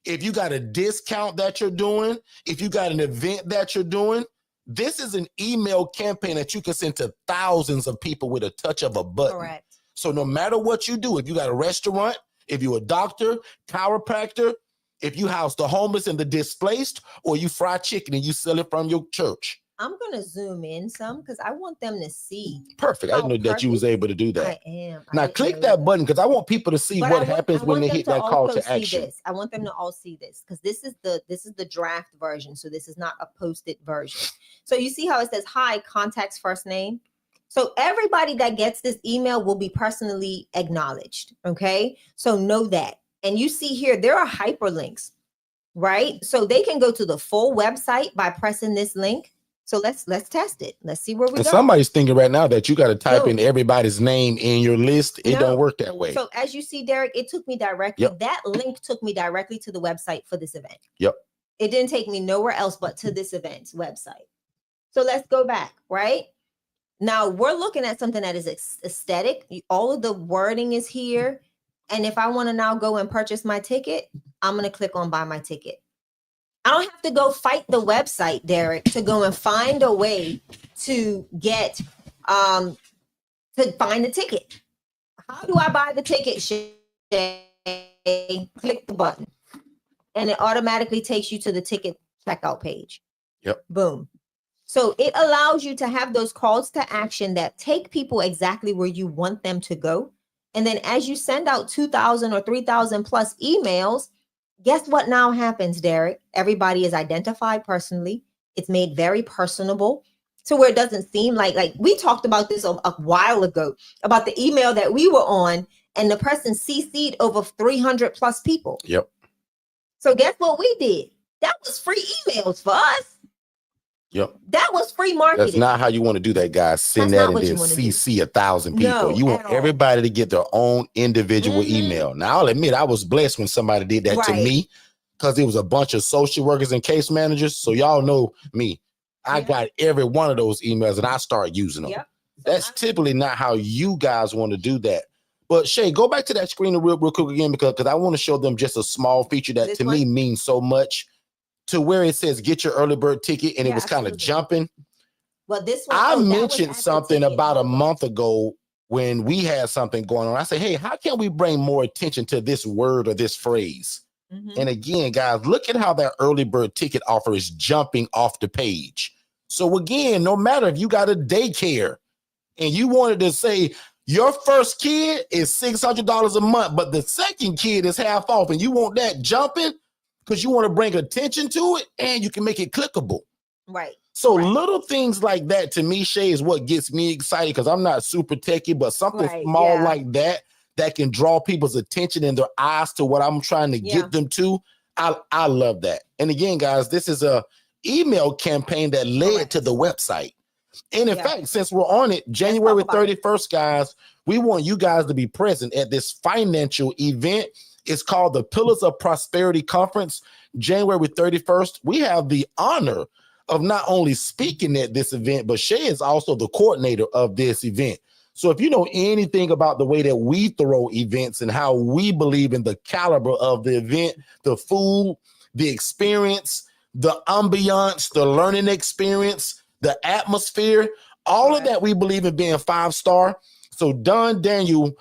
Speaker 1: if you got a discount that you're doing, if you got an event that you're doing, this is an email campaign that you can send to thousands of people with a touch of a button.
Speaker 2: Correct.
Speaker 1: So no matter what you do, if you got a restaurant, if you're a doctor, chiropractor, if you house the homeless and the displaced, or you fry chicken and you sell it from your church.
Speaker 2: I'm going to zoom in some because I want them to see.
Speaker 1: Perfect. I didn't know that you was able to do that.
Speaker 2: I am.
Speaker 1: Now click that button because I want people to see what happens when they hit that call to action.
Speaker 2: I want them to all see this because this is the draft version. So this is not a posted version. So you see how it says, hi, contact's first name. So everybody that gets this email will be personally acknowledged. Okay. So know that. And you see here, there are hyperlinks, right? So they can go to the full website by pressing this link. So let's test it. Let's see where we go.
Speaker 1: Somebody's thinking right now that you got to type in everybody's name in your list. It don't work that way.
Speaker 2: So as you see, Derek, it took me directly. Yep. That link took me directly to the website for this event.
Speaker 1: Yep.
Speaker 2: It didn't take me nowhere else but to this event's website. So let's go back, right? Now we're looking at something that is aesthetic. All of the wording is here. And if I want to now go and purchase my ticket, I'm going to click on buy my ticket. I don't have to go fight the website, Derek, to go and find a way to get to find the ticket. How do I buy the ticket? Click the button, and it automatically takes you to the ticket checkout page.
Speaker 1: Yep.
Speaker 2: Boom. So it allows you to have those calls to action that take people exactly where you want them to go. And then as you send out 2,000 or 3,000 plus emails, guess what now happens, Derek? Everybody is identified personally. It's made very personable to where it doesn't seem like we talked about this a while ago about the email that we were on and the person CC'd over 300 plus people.
Speaker 1: Yep.
Speaker 2: So guess what we did? That was free emails for us.
Speaker 1: Yep.
Speaker 2: That was free marketing.
Speaker 1: That's not how you want to do that, guys. Send that and then CC 1,000 people.
Speaker 2: No,
Speaker 1: you want everybody to get their own individual email. Now, I'll admit I was blessed when somebody did that to me because it was a bunch of social workers and case managers. So y'all know me. I got every one of those emails and I start using them.
Speaker 2: Yep.
Speaker 1: That's typically not how you guys want to do that. But Shay, go back to that screen real quick again because I want to show them just a small feature that to me means so much. To where it says get your early bird ticket and it was kind of jumping.
Speaker 2: Well, this one
Speaker 1: I mentioned something about a month ago when we had something going on. I said, hey, how can we bring more attention to this word or this phrase? And again, guys, look at how that early bird ticket offer is jumping off the page. So again, no matter if you got a daycare and you wanted to say your first kid is $600 a month, but the second kid is half off and you want that jumping, because you want to bring attention to it and you can make it clickable.
Speaker 2: Right.
Speaker 1: So little things like that to me, Shay, is what gets me excited because I'm not super techie, but something small like that can draw people's attention and their eyes to what I'm trying to get them to. I love that. And again, guys, this is a email campaign that led to the website. And in fact, since we're on it, January 31st, guys, we want you guys to be present at this financial event. It's called the Pillars of Prosperity Conference, January 31st. We have the honor of not only speaking at this event, but Shay is also the coordinator of this event. So if you know anything about the way that we throw events and how we believe in the caliber of the event, the food, the experience, the ambiance, the learning experience, the atmosphere, all of that we believe in being 5-star. So Don Daniel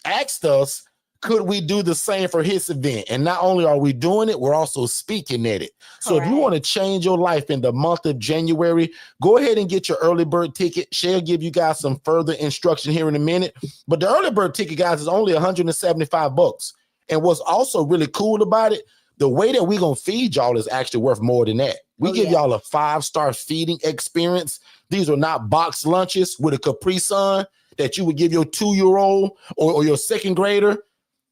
Speaker 1: asked us, could we do the same for his event? And not only are we doing it, we're also speaking at it. So if you want to change your life in the month of January, go ahead and get your early bird ticket. She'll give you guys some further instruction here in a minute. But the early bird ticket, guys, is only $175. And what's also really cool about it, the way that we're going to feed y'all is actually worth more than that. We give y'all a 5-star feeding experience. These are not box lunches with a Capri Sun that you would give your 2-year-old or your 2nd grader.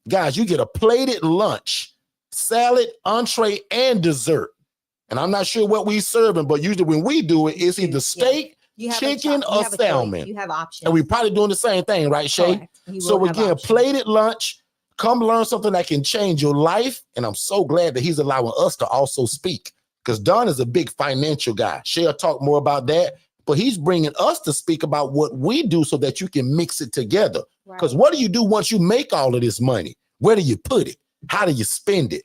Speaker 1: Guys, you get a plated lunch, salad, entree, and dessert. And I'm not sure what we serving, but usually when we do it, it's either steak, chicken, or salmon.
Speaker 2: You have options.
Speaker 1: And we're probably doing the same thing, right, Shay? So again, plated lunch. Come learn something that can change your life. And I'm so glad that he's allowing us to also speak, because Don is a big financial guy. Shay'll talk more about that, but he's bringing us to speak about what we do so that you can mix it together. Because what do you do once you make all of this money? Where do you put it? How do you spend it?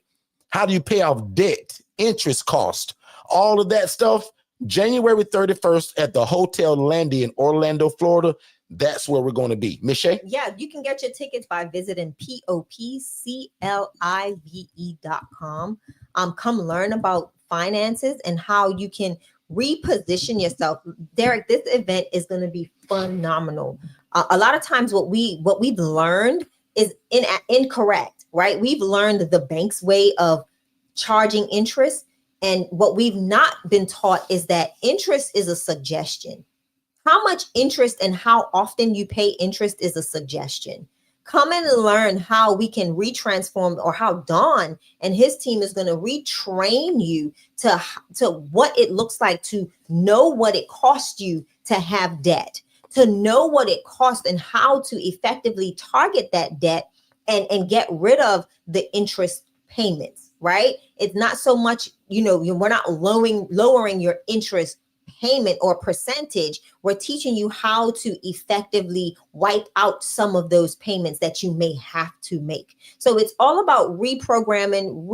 Speaker 1: How do you pay off debt, interest cost, all of that stuff? January 31st at the Hotel Landy in Orlando, Florida. That's where we're going to be. Miss Shay?
Speaker 2: Yeah, you can get your tickets by visiting popclive.com. Come learn about finances and how you can reposition yourself. Derek, this event is going to be phenomenal. A lot of times what we've learned is incorrect, right? We've learned the bank's way of charging interest. And what we've not been taught is that interest is a suggestion. How much interest and how often you pay interest is a suggestion. Come and learn how we can retransform, or how Don and his team is going to retrain you to what it looks like to know what it costs you to have debt, to know what it costs and how to effectively target that debt and get rid of the interest payments, right? It's not so much, we're not lowering your interest payment or percentage. We're teaching you how to effectively wipe out some of those payments that you may have to make. So it's all about reprogramming,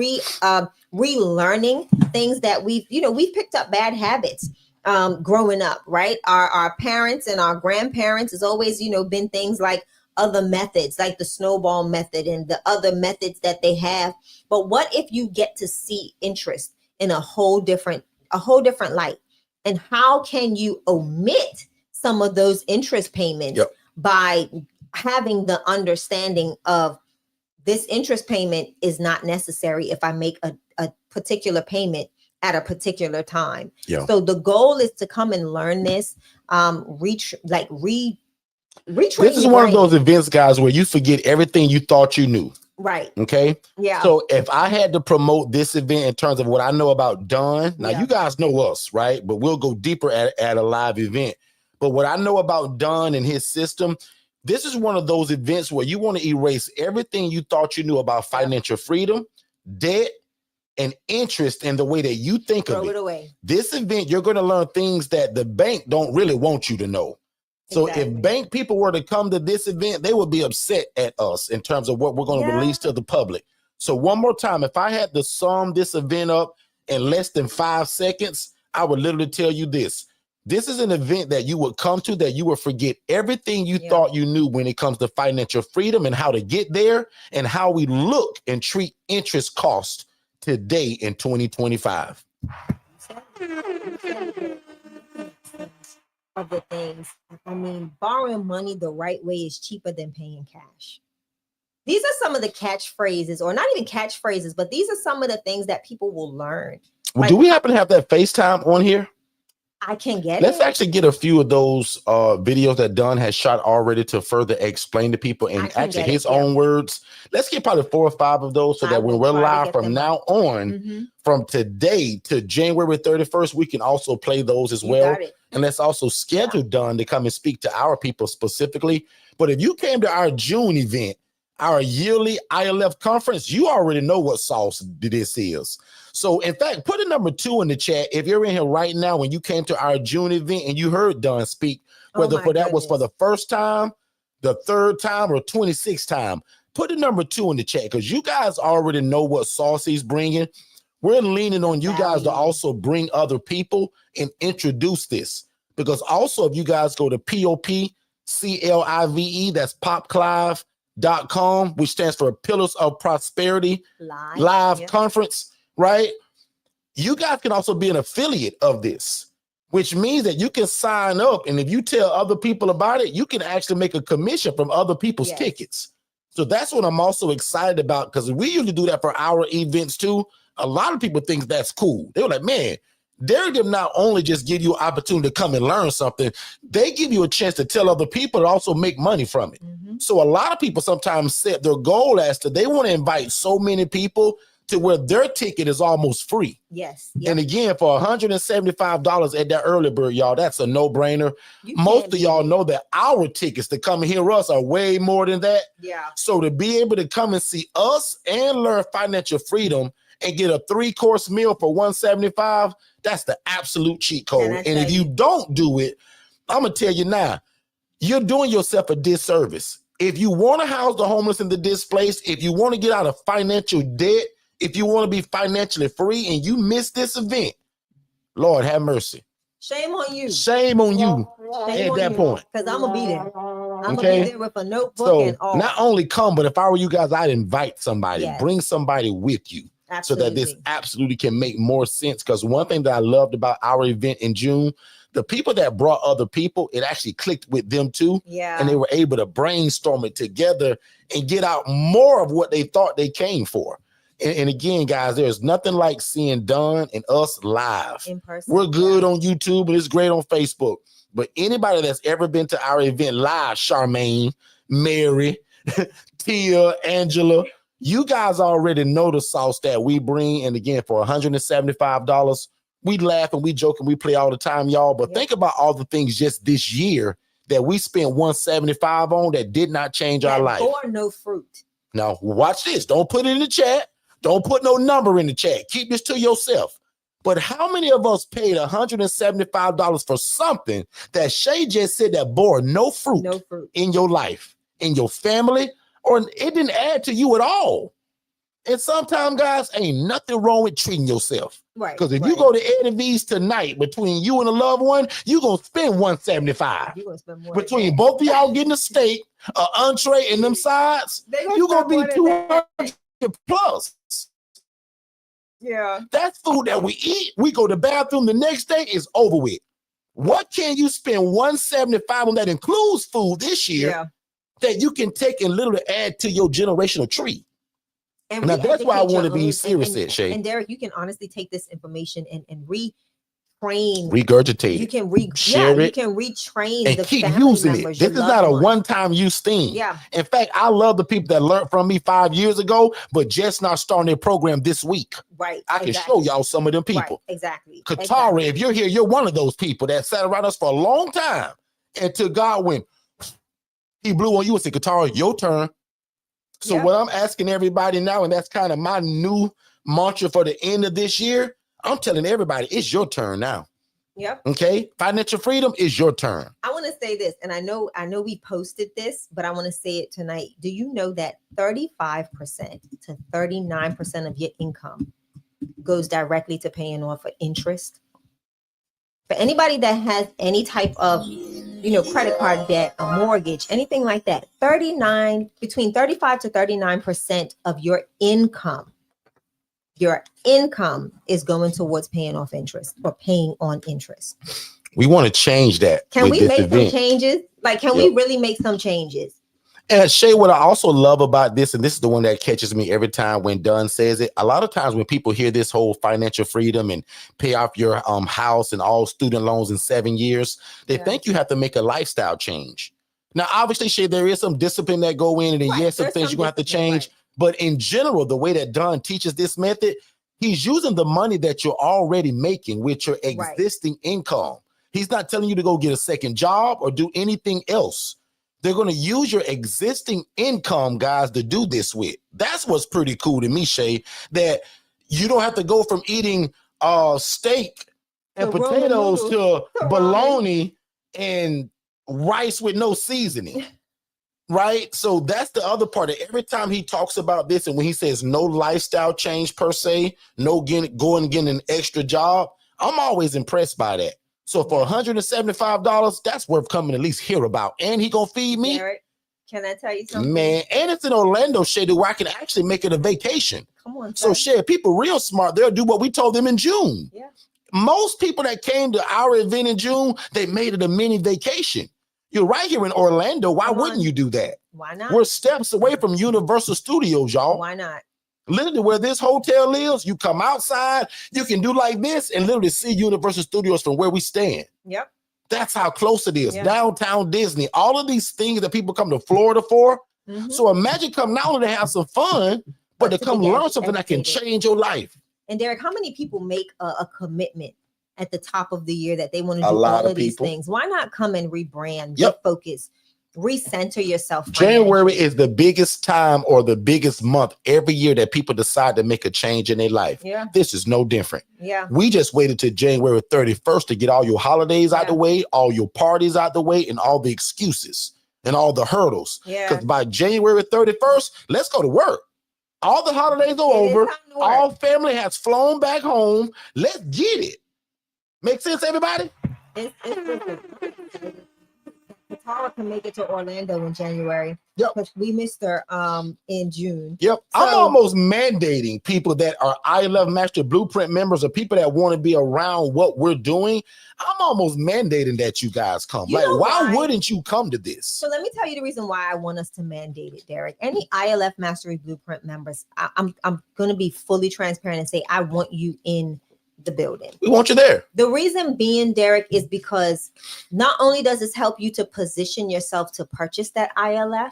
Speaker 2: relearning things that we've picked up bad habits growing up, right? Our parents and our grandparents has always, been things like other methods, like the snowball method and the other methods that they have. But what if you get to see interest in a whole different light? And how can you omit some of those interest payments by having the understanding of this interest payment is not necessary if I make a particular payment at a particular time. So the goal is to come and learn this, retrain.
Speaker 1: This is one of those events, guys, where you forget everything you thought you knew.
Speaker 2: Right.
Speaker 1: Okay.
Speaker 2: Yeah.
Speaker 1: So if I had to promote this event in terms of what I know about Don, now you guys know us, right? But we'll go deeper at a live event. But what I know about Don and his system, this is one of those events where you want to erase everything you thought you knew about financial freedom, debt, and interest in the way that you think of it.
Speaker 2: Throw it away.
Speaker 1: This event, you're going to learn things that the bank don't really want you to know. So if bank people were to come to this event, they would be upset at us in terms of what we're going to release to the public. So one more time, if I had to sum this event up in less than 5 seconds, I would literally tell you this. This is an event that you would come to that you would forget everything you thought you knew when it comes to financial freedom and how to get there and how we look and treat interest costs today in 2025.
Speaker 2: Of the things, I mean, borrowing money the right way is cheaper than paying cash. These are some of the catchphrases, or not even catchphrases, but these are some of the things that people will learn.
Speaker 1: Well, do we happen to have that FaceTime on here?
Speaker 2: I can get
Speaker 1: Let's actually get a few of those videos that Don has shot already to further explain to people in actually his own words. Let's get probably 4 or 5 of those so that when we're live from now on, from today to January 31st, we can also play those as well. And let's also schedule Don to come and speak to our people specifically. But if you came to our June event, our yearly ILF conference, you already know what sauce this is. So in fact, put a number 2 in the chat if you're in here right now when you came to our June event and you heard Don speak, whether that was for the first time, the 3rd time, or 26th time. put the number 2 in the chat because you guys already know what sauce he's bringing. We're leaning on you guys to also bring other people and introduce this. Because also, if you guys go to POPCLIVE, that's popclive.com, which stands for Pillars of Prosperity Live Conference, right? You guys can also be an affiliate of this, which means that you can sign up. And if you tell other people about it, you can actually make a commission from other people's tickets. So that's what I'm also excited about, because we usually do that for our events too. A lot of people think that's cool. They were like, man, they're going to not only just give you an opportunity to come and learn something, they give you a chance to tell other people and also make money from it. So a lot of people sometimes set their goal as to they want to invite so many people to where their ticket is almost free.
Speaker 2: Yes.
Speaker 1: And again, for $175 at that early bird, y'all, that's a no-brainer. Most of y'all know that our tickets to come and hear us are way more than that.
Speaker 2: Yeah.
Speaker 1: So to be able to come and see us and learn financial freedom and get a 3-course meal for $175, that's the absolute cheat code. And if you don't do it, I'm going to tell you now, you're doing yourself a disservice. If you want to house the homeless and the displaced, if you want to get out of financial debt, if you want to be financially free and you miss this event, Lord have mercy.
Speaker 2: Shame on you.
Speaker 1: Shame on you at that point.
Speaker 2: Because I'm going to be there. I'm going to be there with a notebook and all.
Speaker 1: Not only come, but if I were you guys, I'd invite somebody. Bring somebody with you. So that this absolutely can make more sense. Because one thing that I loved about our event in June, the people that brought other people, it actually clicked with them too.
Speaker 2: Yeah.
Speaker 1: And they were able to brainstorm it together and get out more of what they thought they came for. And again, guys, there's nothing like seeing Don and us live.
Speaker 2: In person.
Speaker 1: We're good on YouTube and it's great on Facebook. But anybody that's ever been to our event live, Charmaine, Mary, Tia, Angela, you guys already know the sauce that we bring. And again, for $175, we laugh and we joke and we play all the time, y'all. But think about all the things just this year that we spent $175 on that did not change our life.
Speaker 2: Or no fruit.
Speaker 1: Now, watch this. Don't put it in the chat. Don't put no number in the chat. Keep this to yourself. But how many of us paid $175 for something that Shay just said that bore no fruit in your life, in your family, or it didn't add to you at all? And sometimes, guys, ain't nothing wrong with treating yourself.
Speaker 2: Right.
Speaker 1: Because if you go to Eddie V's tonight between you and a loved one, you're going to spend $175.
Speaker 2: You're going to spend more.
Speaker 1: Between both of y'all getting a steak, an entree, and them sides, you're going to be $200 plus.
Speaker 2: Yeah.
Speaker 1: That's food that we eat. We go to the bathroom the next day, is over with. What can you spend $175 on that includes food this year that you can take and literally add to your generational tree? And now that's why I want to be serious at, Shay.
Speaker 2: And Derek, you can honestly take this information and retrain.
Speaker 1: Regurgitate.
Speaker 2: You can
Speaker 1: share it.
Speaker 2: You can retrain
Speaker 1: and
Speaker 2: the
Speaker 1: keep
Speaker 2: family
Speaker 1: using
Speaker 2: members,
Speaker 1: it. This is not a one-time use thing.
Speaker 2: Yeah.
Speaker 1: In fact, I love the people that learned from me 5 years ago, but just not starting their program this week.
Speaker 2: Right.
Speaker 1: I can show y'all some of them people.
Speaker 2: Right. Exactly.
Speaker 1: Katara, if you're here, you're one of those people that sat around us for a long time until God went, he blew on you and said, Katara, your turn. So what I'm asking everybody now, and that's kind of my new mantra for the end of this year, I'm telling everybody, it's your turn now.
Speaker 2: Yep.
Speaker 1: Okay. Financial freedom is your turn.
Speaker 2: I want to say this, and I know we posted this, but I want to say it tonight. Do you know that 35% to 39% of your income goes directly to paying off for interest? For anybody that has any type of, credit card debt, a mortgage, anything like that, between 35 to 39% of your income is going towards paying off interest or paying on interest.
Speaker 1: We want to change that.
Speaker 2: Can we make some changes? Like, can we really make some changes?
Speaker 1: And Shay, what I also love about this, and this is the one that catches me every time when Dunn says it, a lot of times when people hear this whole financial freedom and pay off your house and all student loans in 7 years, they think you have to make a lifestyle change. Now, obviously, Shay, there is some discipline that go in, and then yes, some things you're going to have to change. Right. But in general, the way that Dunn teaches this method, he's using the money that you're already making with your existing income. He's not telling you to go get a second job or do anything else. They're going to use your existing income, guys, to do this with. That's what's pretty cool to me, Shay, that you don't have to go from eating steak and potatoes to bologna and rice with no seasoning. Right? So that's the other part. Every time he talks about this, and when he says no lifestyle change per se, no going and getting an extra job, I'm always impressed by that. So for $175, that's worth coming to at least hear about. And he gonna feed me.
Speaker 2: Derek, can I tell you something?
Speaker 1: Man, and it's in Orlando, Shady, where I can actually make it a vacation.
Speaker 2: Come on.
Speaker 1: So Shady, people real smart, they'll do what we told them in June.
Speaker 2: Yeah.
Speaker 1: Most people that came to our event in June, they made it a mini vacation. You're right here in Orlando. Why wouldn't you do that?
Speaker 2: Why not?
Speaker 1: We're steps away from Universal Studios, y'all.
Speaker 2: Why not?
Speaker 1: Literally where this hotel is, you come outside, you can do like this and literally see Universal Studios from where we stand.
Speaker 2: Yep.
Speaker 1: That's how close it is.
Speaker 2: Yeah.
Speaker 1: Downtown Disney, all of these things that people come to Florida for.
Speaker 2: Mm-hmm.
Speaker 1: So imagine come not only to have some fun, but to come learn something that can change your life.
Speaker 2: And Derek, how many people make a commitment at the top of the year that they want to do all of these things? Why not come and rebrand, get focused, recenter yourself?
Speaker 1: January is the biggest time or the biggest month every year that people decide to make a change in their life.
Speaker 2: Yeah.
Speaker 1: This is no different.
Speaker 2: Yeah.
Speaker 1: We just waited till January 31st to get all your holidays out the way, all your parties out the way, and all the excuses and all the hurdles.
Speaker 2: Yeah.
Speaker 1: Because by January 31st, let's go to work. All the holidays are over. All family has flown back home. Let's get it. Make sense, everybody?
Speaker 2: Tara can make it to Orlando in January.
Speaker 1: Yep.
Speaker 2: Because we missed her in June.
Speaker 1: Yep. So, I'm almost mandating people that are I Love Master Blueprint members or people that want to be around what we're doing. I'm almost mandating that you guys come. Like, why wouldn't you come to this?
Speaker 2: So let me tell you the reason why I want us to mandate it, Derek. Any ILF Mastery Blueprint members, I'm going to be fully transparent and say I want you in the building.
Speaker 1: We want you there.
Speaker 2: The reason being, Derek, is because not only does this help you to position yourself to purchase that ILF,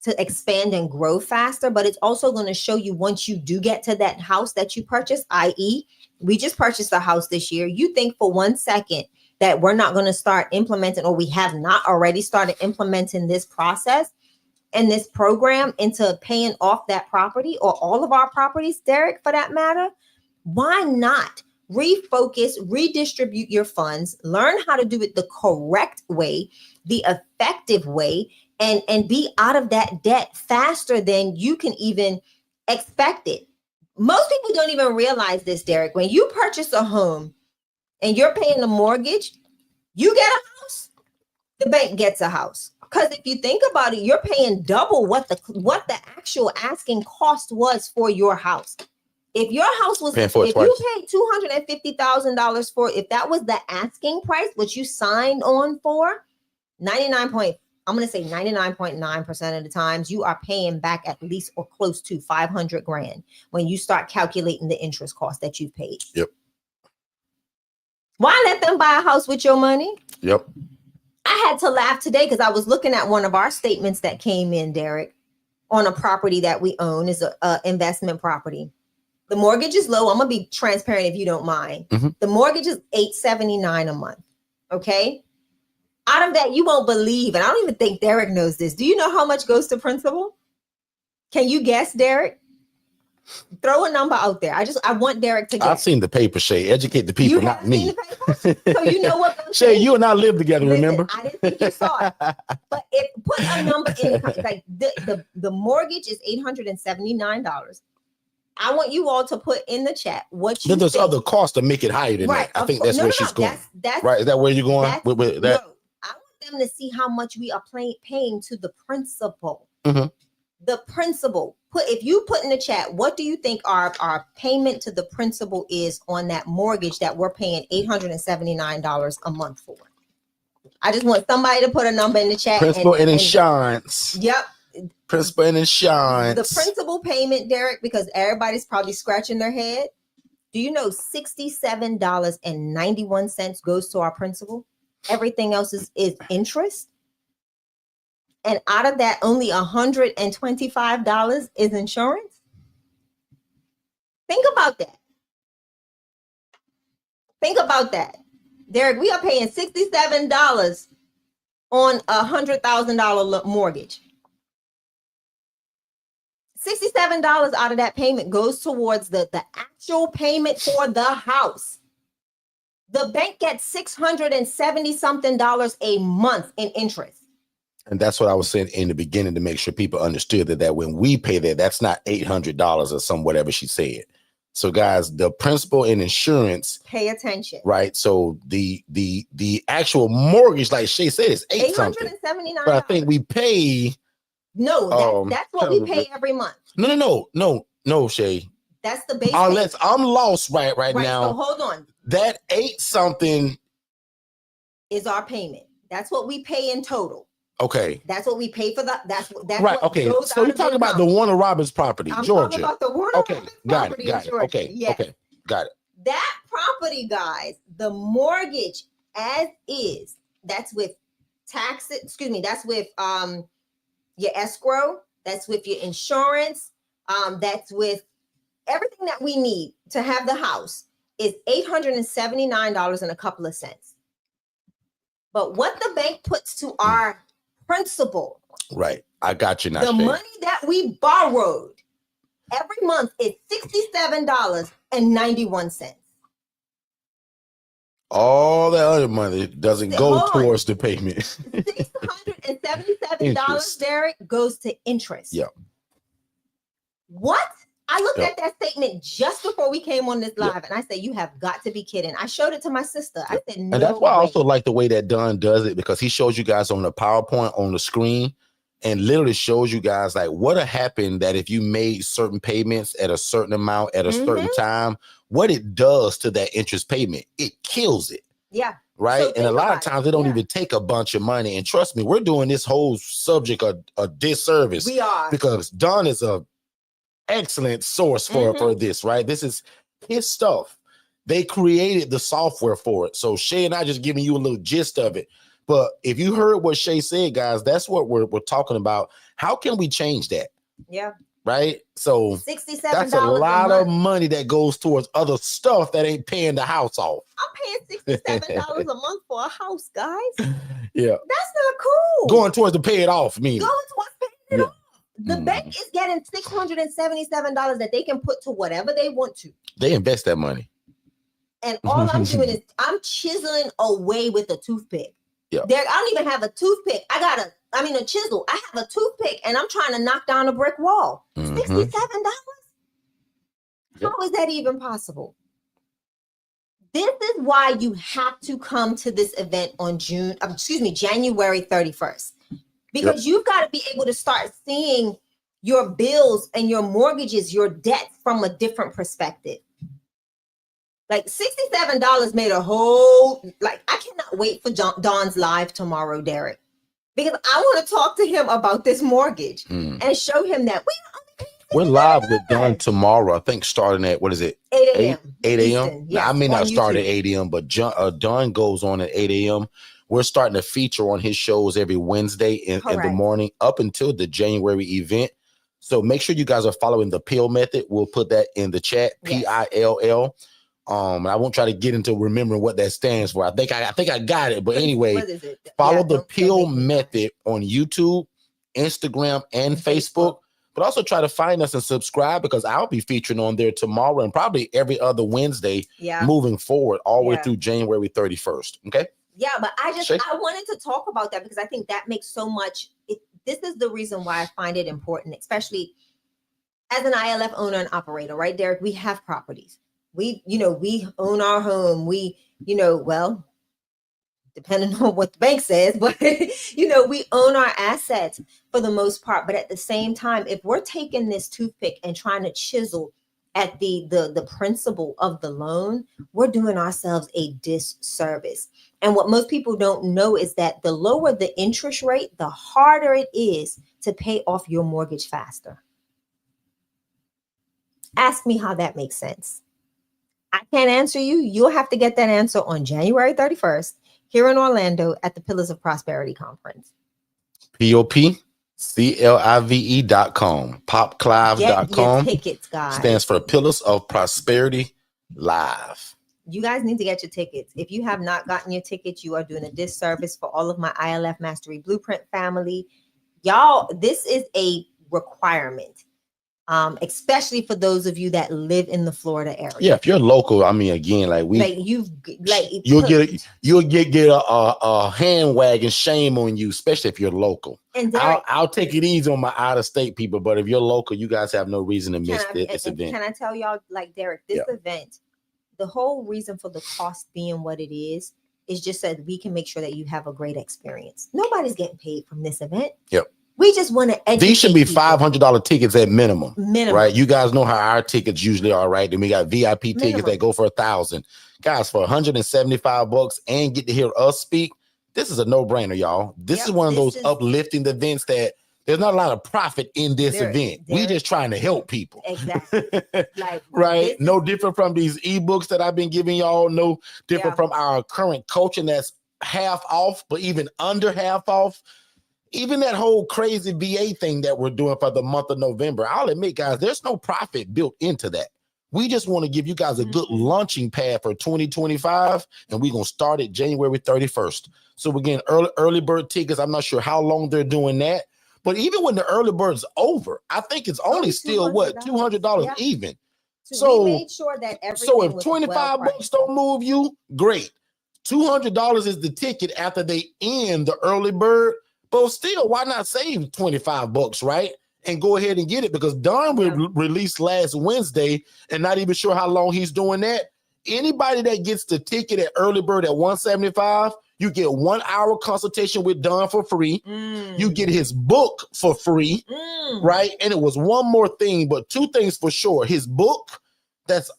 Speaker 2: to expand and grow faster, but it's also going to show you once you do get to that house that you purchased, i.e., we just purchased a house this year. You think for 1 second that we're not going to start implementing, or we have not already started implementing this process and this program into paying off that property or all of our properties, Derek, for that matter? Why not refocus, redistribute your funds, learn how to do it the correct way, the effective way, and be out of that debt faster than you can even expect it? Most people don't even realize this, Derek. When you purchase a home and you're paying the mortgage, you get a house, the bank gets a house. Because if you think about it, you're paying double what the actual asking cost was for your house. If your house was, if you paid $250,000 for, if that was the asking price, which you signed on for, 99.9% of the times you are paying back at least or close to $500,000 when you start calculating the interest cost that you paid.
Speaker 1: Yep.
Speaker 2: Why let them buy a house with your money?
Speaker 1: Yep.
Speaker 2: I had to laugh today because I was looking at one of our statements that came in, Derek, on a property that we own, is a investment property. The mortgage is low. I'm going to be transparent if you don't mind. Mm-hmm. The mortgage is $879 a month. Okay. Out of that, you won't believe, and I don't even think Derek knows this. Do you know how much goes to principal? Can you guess, Derek? Throw a number out there. I want Derek to guess.
Speaker 1: I've seen the paper, Shay. Educate the people, not me.
Speaker 2: So you know what?
Speaker 1: Shay, you and I live together, remember?
Speaker 2: I didn't think you saw it. But put a number in, like the mortgage is $879. I want you all to put in the chat what you think.
Speaker 1: There's other costs to make it higher than that. I think that's where she's going. Right? Is that where you're going with that?
Speaker 2: No, I want them to see how much we are paying to the principal.
Speaker 1: Mm-hmm.
Speaker 2: The principal. If you put in the chat, what do you think our payment to the principal is on that mortgage that we're paying $879 a month for? I just want somebody to put a number in the chat.
Speaker 1: Principal and insurance.
Speaker 2: Yep.
Speaker 1: Principal and insurance.
Speaker 2: The principal payment, Derek, because everybody's probably scratching their head. Do you know $67.91 goes to our principal? Everything else is interest. And out of that, only $125 is insurance. Think about that. Think about that. Derek, we are paying $67 on a $100,000 mortgage. $67 out of that payment goes towards the actual payment for the house. The bank gets $670 something a month in interest.
Speaker 1: And that's what I was saying in the beginning to make sure people understood that when we pay that, that's not $800 or some whatever she said. So guys, the principal in insurance,
Speaker 2: pay attention.
Speaker 1: Right. So the actual mortgage, like Shay said, is
Speaker 2: $879.
Speaker 1: But I think we pay.
Speaker 2: No, that's what we pay every month.
Speaker 1: No, Shay.
Speaker 2: That's the base.
Speaker 1: I'm lost right now.
Speaker 2: So hold on.
Speaker 1: That 8 something
Speaker 2: is our payment. That's what we pay in total.
Speaker 1: Okay.
Speaker 2: That's what we pay for that's
Speaker 1: right. Okay. So you're talking about the Warner Robbins property,
Speaker 2: I'm
Speaker 1: Georgia.
Speaker 2: talking about the Warner Robbins property in Georgia.
Speaker 1: Okay.
Speaker 2: Yes.
Speaker 1: Okay. Got it.
Speaker 2: That property, guys, the mortgage as is, that's with taxes, that's with your escrow, that's with your insurance, that's with everything that we need to have the house is $879 and a couple of cents. But what the bank puts to our principal,
Speaker 1: right? I got you now.
Speaker 2: The money that we borrowed every month is $67.91.
Speaker 1: All that other money doesn't go towards the payment.
Speaker 2: $677, Derek, goes to interest.
Speaker 1: Yeah.
Speaker 2: What? I looked at that statement just before we came on this live, and I said, "You have got to be kidding!" I showed it to my sister. I said, "No."
Speaker 1: And that's why I also like the way that Don does it, because he shows you guys on the PowerPoint on the screen, and literally shows you guys like what would happen that if you made certain payments at a certain amount at a certain time, what it does to that interest payment. It kills it.
Speaker 2: Yeah.
Speaker 1: Right. So and a lot of times they don't even take a bunch of money. And trust me, we're doing this whole subject a disservice.
Speaker 2: We are,
Speaker 1: because Don is a excellent source for this, right? This is his stuff. They created the software for it. So Shay and I just giving you a little gist of it. But if you heard what Shay said, guys, that's what we're talking about. How can we change that?
Speaker 2: Yeah.
Speaker 1: Right. So
Speaker 2: $67.
Speaker 1: That's a lot of money that goes towards other stuff that ain't paying the house off.
Speaker 2: I'm paying $67 a month for a house, guys.
Speaker 1: Yeah.
Speaker 2: That's not cool.
Speaker 1: Going towards to pay it off,
Speaker 2: Going towards paying it off. The bank is getting $677 that they can put to whatever they want to.
Speaker 1: They invest that money.
Speaker 2: And all I'm doing is I'm chiseling away with a toothpick.
Speaker 1: Yeah.
Speaker 2: I don't even have a toothpick. I got a chisel. I have a toothpick and I'm trying to knock down a brick wall. $67? How is that even possible? This is why you have to come to this event on January 31st. Because you've got to be able to start seeing your bills and your mortgages, your debts from a different perspective. Like $67 made a whole, I cannot wait for Don's live tomorrow, Derek, because I want to talk to him about this mortgage and show him that
Speaker 1: we're live with Don tomorrow. I think starting at, 8 a.m. 8 a.m. Yes, I may not start at 8 a.m., but Don goes on at 8 a.m. We're starting to feature on his shows every Wednesday in the morning up until the January event. So make sure you guys are following the PILL method. We'll put that in the chat, PILL. And I won't try to get into remembering what that stands for. I think I got it. But anyway, follow the PILL method on YouTube, Instagram, and Facebook. But also try to find us and subscribe, because I'll be featuring on there tomorrow and probably every other Wednesday moving forward all the way through January 31st. Okay.
Speaker 2: Yeah, but I wanted to talk about that because I think that makes so much. This is the reason why I find it important, especially as an ILF owner and operator, right, Derek? We have properties. We own our home. Depending on what the bank says, but we own our assets for the most part. But at the same time, if we're taking this toothpick and trying to chisel at the principle of the loan, we're doing ourselves a disservice. And what most people don't know is that the lower the interest rate, the harder it is to pay off your mortgage faster. Ask me how that makes sense. I can't answer you. You'll have to get that answer on January 31st here in Orlando at the Pillars of Prosperity Conference.
Speaker 1: POPCLIVE.com. PopClive.com.
Speaker 2: Tickets, guys.
Speaker 1: Stands for Pillars of Prosperity Live.
Speaker 2: You guys need to get your tickets. If you have not gotten your tickets, you are doing a disservice for all of my ILF Mastery Blueprint family. Y'all, this is a requirement. especially for those of you that live in the Florida area.
Speaker 1: Yeah, if you're local, I mean, again, like you'll get a hand wagging shame on you, especially if you're local. And Derek, I'll take it easy on my out of state people, but if you're local, you guys have no reason to miss this event.
Speaker 2: Can I tell y'all, like Derek, this event, the whole reason for the cost being what it is just so that we can make sure that you have a great experience. Nobody's getting paid from this event.
Speaker 1: Yep.
Speaker 2: We just want to educate.
Speaker 1: These should be $500 tickets at minimum, right? You guys know how our tickets usually are, right? Then we got VIP tickets that go for $1,000. Guys, for $175 and get to hear us speak, this is a no-brainer, y'all. This is one of those uplifting events that there's not a lot of profit in this event. We just trying to help people.
Speaker 2: Exactly. Like,
Speaker 1: right? No different from these ebooks that I've been giving y'all. No different from our current coaching that's half off, but even under half off. Even that whole crazy VA thing that we're doing for the month of November, I'll admit, guys, there's no profit built into that. We just want to give you guys a good launching pad for 2025, and we're going to start it January 31st. So we're getting early bird tickets. I'm not sure how long they're doing that, but even when the early bird's over, I think it's only still what, $200 even.
Speaker 2: So we made sure that
Speaker 1: so if $25 don't move you, great. $200 is the ticket after they end the early bird. But still, why not save $25, right? And go ahead and get it, because Don released last Wednesday and not even sure how long he's doing that. Anybody that gets the ticket at early bird at $175, you get 1 hour consultation with Don for free. You get his book for free, right? And it was one more thing, but two things for sure. His book, that's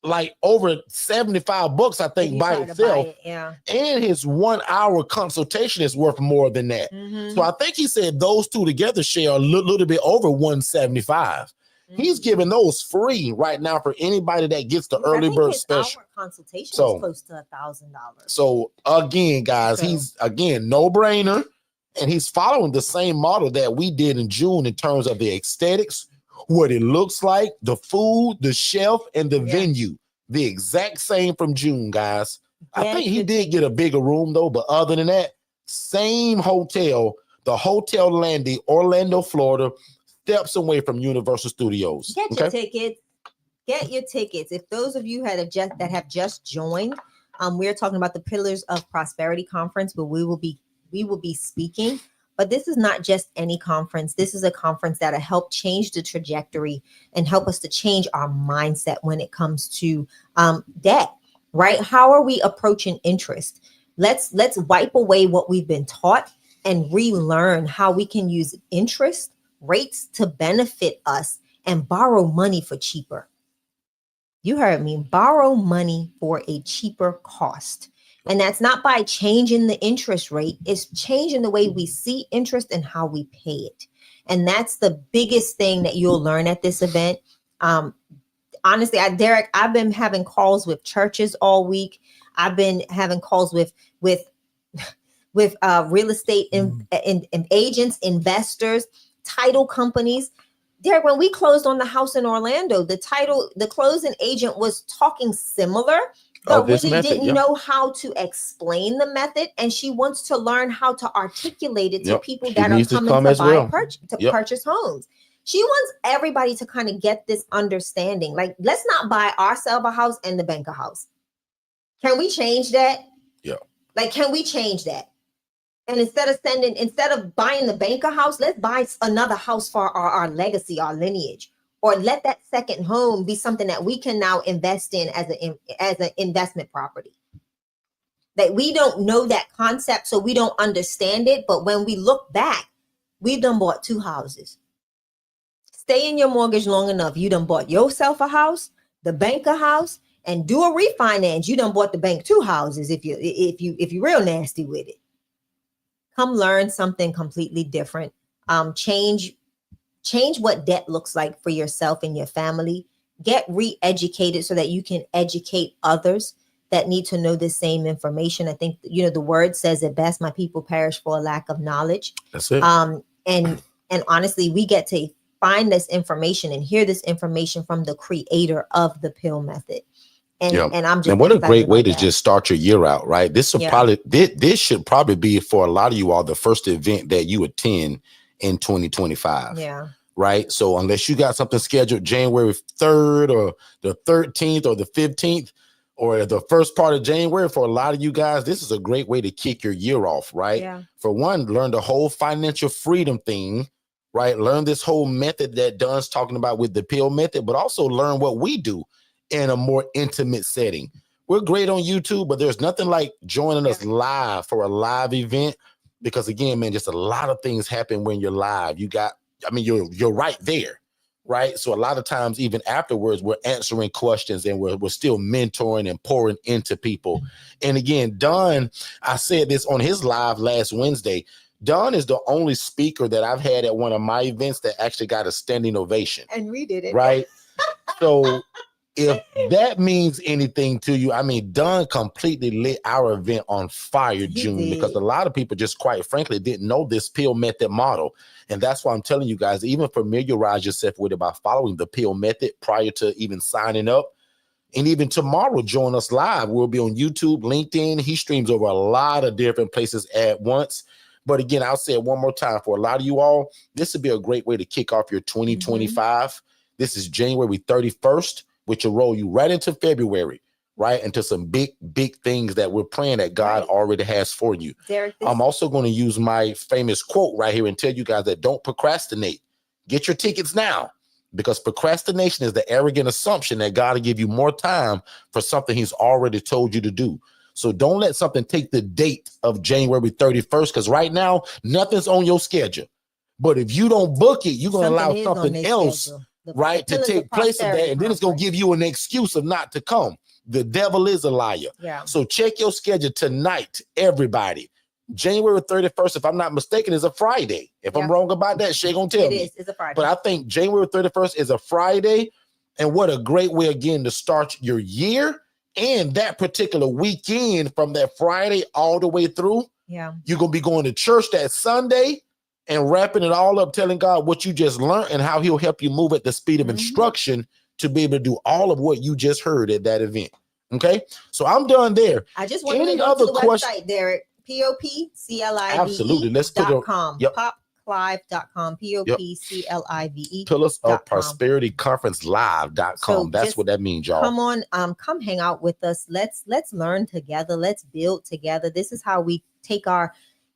Speaker 1: like over $75, I think, by itself. And his 1 hour consultation is worth more than that. So I think he said those two together share a little bit over $175. He's giving those free right now for anybody that gets the early bird special.
Speaker 2: Consultation is close to $1,000.
Speaker 1: So again, guys, he's no brainer, and he's following the same model that we did in June in terms of the aesthetics, what it looks like, the food, the shelf, and the venue. The exact same from June, guys. I think he did get a bigger room though, but other than that, same hotel, the Hotel Landy, Orlando, Florida, steps away from Universal Studios.
Speaker 2: Get your tickets. Get your tickets. If those of you that have just joined, we're talking about the Pillars of Prosperity Conference, where we will be speaking. But this is not just any conference. This is a conference that'll help change the trajectory and help us to change our mindset when it comes to debt, right? How are we approaching interest? Let's wipe away what we've been taught and relearn how we can use interest rates to benefit us and borrow money for cheaper. You heard me, borrow money for a cheaper cost. And that's not by changing the interest rate. It's changing the way we see interest and how we pay it. And that's the biggest thing that you'll learn at this event. Honestly, Derek, I've been having calls with churches all week. I've been having calls with real estate agents, investors, title companies. Derek, when we closed on the house in Orlando, the closing agent was talking similar, but really didn't know how to explain the method, and she wants to learn how to articulate it to people that are coming to purchase homes. She wants everybody to kind of get this understanding. Like, let's not buy ourselves a house and the bank a house. Can we change that?
Speaker 1: Yeah.
Speaker 2: Like, can we change that? And instead of buying the bank a house, let's buy another house for our legacy, our lineage. Or let that second home be something that we can now invest in as an investment property. That we don't know that concept, so we don't understand it. But when we look back, we've done bought 2 houses. Stay in your mortgage long enough. You done bought yourself a house, the bank a house, and do a refinance. You done bought the bank 2 houses if you real nasty with it. Come learn something completely different. Change what debt looks like for yourself and your family. Get re-educated so that you can educate others that need to know the same information. I think, the word says it best, my people perish for a lack of knowledge.
Speaker 1: That's it.
Speaker 2: And honestly, we get to find this information and hear this information from the creator of the pill method. And what
Speaker 1: a great way to just start your year out, right? This should probably be for a lot of you all the first event that you attend in 2025.
Speaker 2: Yeah.
Speaker 1: right? So unless you got something scheduled January 3rd or the 13th or the 15th or the first part of January, for a lot of you guys, this is a great way to kick your year off, right?
Speaker 2: Yeah.
Speaker 1: For one, learn the whole financial freedom thing, right? Learn this whole method that Don's talking about with the pill method, but also learn what we do in a more intimate setting. We're great on YouTube, but there's nothing like joining us live for a live event, because again, man, just a lot of things happen when you're live. You're right there, right? So a lot of times, even afterwards, we're answering questions and we're still mentoring and pouring into people. And again, Don, I said this on his live last Wednesday, Don is the only speaker that I've had at one of my events that actually got a standing ovation.
Speaker 2: And we did it.
Speaker 1: Right? So if that means anything to you, I mean, Don completely lit our event on fire, June, because a lot of people just quite frankly didn't know this pill method model. And that's why I'm telling you guys, even familiarize yourself with it by following the pill method prior to even signing up. And even tomorrow, join us live. We'll be on YouTube, LinkedIn. He streams over a lot of different places at once. But again, I'll say it one more time. For a lot of you all, this would be a great way to kick off your 2025. This is January 31st, which will roll you right into February, right? Into some big, big things that we're praying that God already has for you.
Speaker 2: Derek,
Speaker 1: I'm also going to use my famous quote right here and tell you guys that don't procrastinate. Get your tickets now, because procrastination is the arrogant assumption that God will give you more time for something he's already told you to do. So don't let something take the date of January 31st, because right now, nothing's on your schedule. But if you don't book it, you're going to allow something else, right, to take place of that. And then it's going to give you an excuse of not to come. The devil is a liar.
Speaker 2: Yeah.
Speaker 1: So check your schedule tonight, everybody. January 31st, if I'm not mistaken, is a Friday. If I'm wrong about that, Shay gonna tell me.
Speaker 2: It is. It's a Friday.
Speaker 1: But I think January 31st is a Friday. And what a great way, again, to start your year. And that particular weekend from that Friday all the way through, you're going to be going to church that Sunday and wrapping it all up, telling God what you just learned and how he'll help you move at the speed of instruction to be able to do all of what you just heard at that event. Okay, so I'm done there.
Speaker 2: I just want to go to the website, Derek. POPCLIVE.com.
Speaker 1: Absolutely. Let's put
Speaker 2: popclive.com. POPCLIVE.
Speaker 1: Pillars of Prosperity Conference Live.com.
Speaker 2: So
Speaker 1: that's what that means, y'all.
Speaker 2: Come on, come hang out with us. Let's learn together. Let's build together. This is how we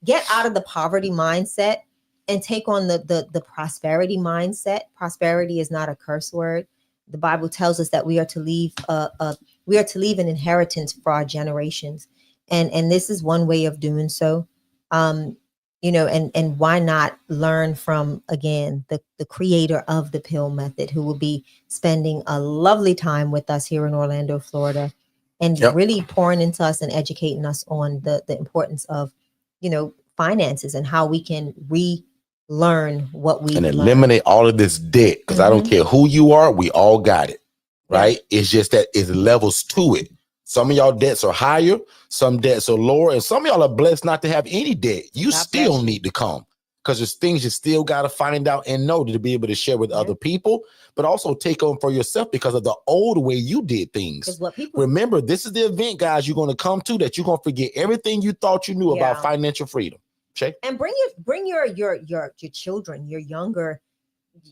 Speaker 2: get out of the poverty mindset and take on the prosperity mindset. Prosperity is not a curse word. The Bible tells us that we are to leave an inheritance for our generations. And this is one way of doing so. And why not learn from, again, the creator of the pill method, who will be spending a lovely time with us here in Orlando, Florida, and really pouring into us and educating us on the importance of, finances and how we can relearn what we
Speaker 1: eliminate all of this debt. Because I don't care who you are, we all got it, right? It's just that it's levels to it. Some of y'all debts are higher, some debts are lower, and some of y'all are blessed not to have any debt. You still need to come, because there's things you still got to find out and know to be able to share with other people, but also take on for yourself because of the old way you did things. Remember, this is the event, guys, you're going to come to that you're going to forget everything you thought you knew about financial freedom. Shay?
Speaker 2: And bring your children, your younger,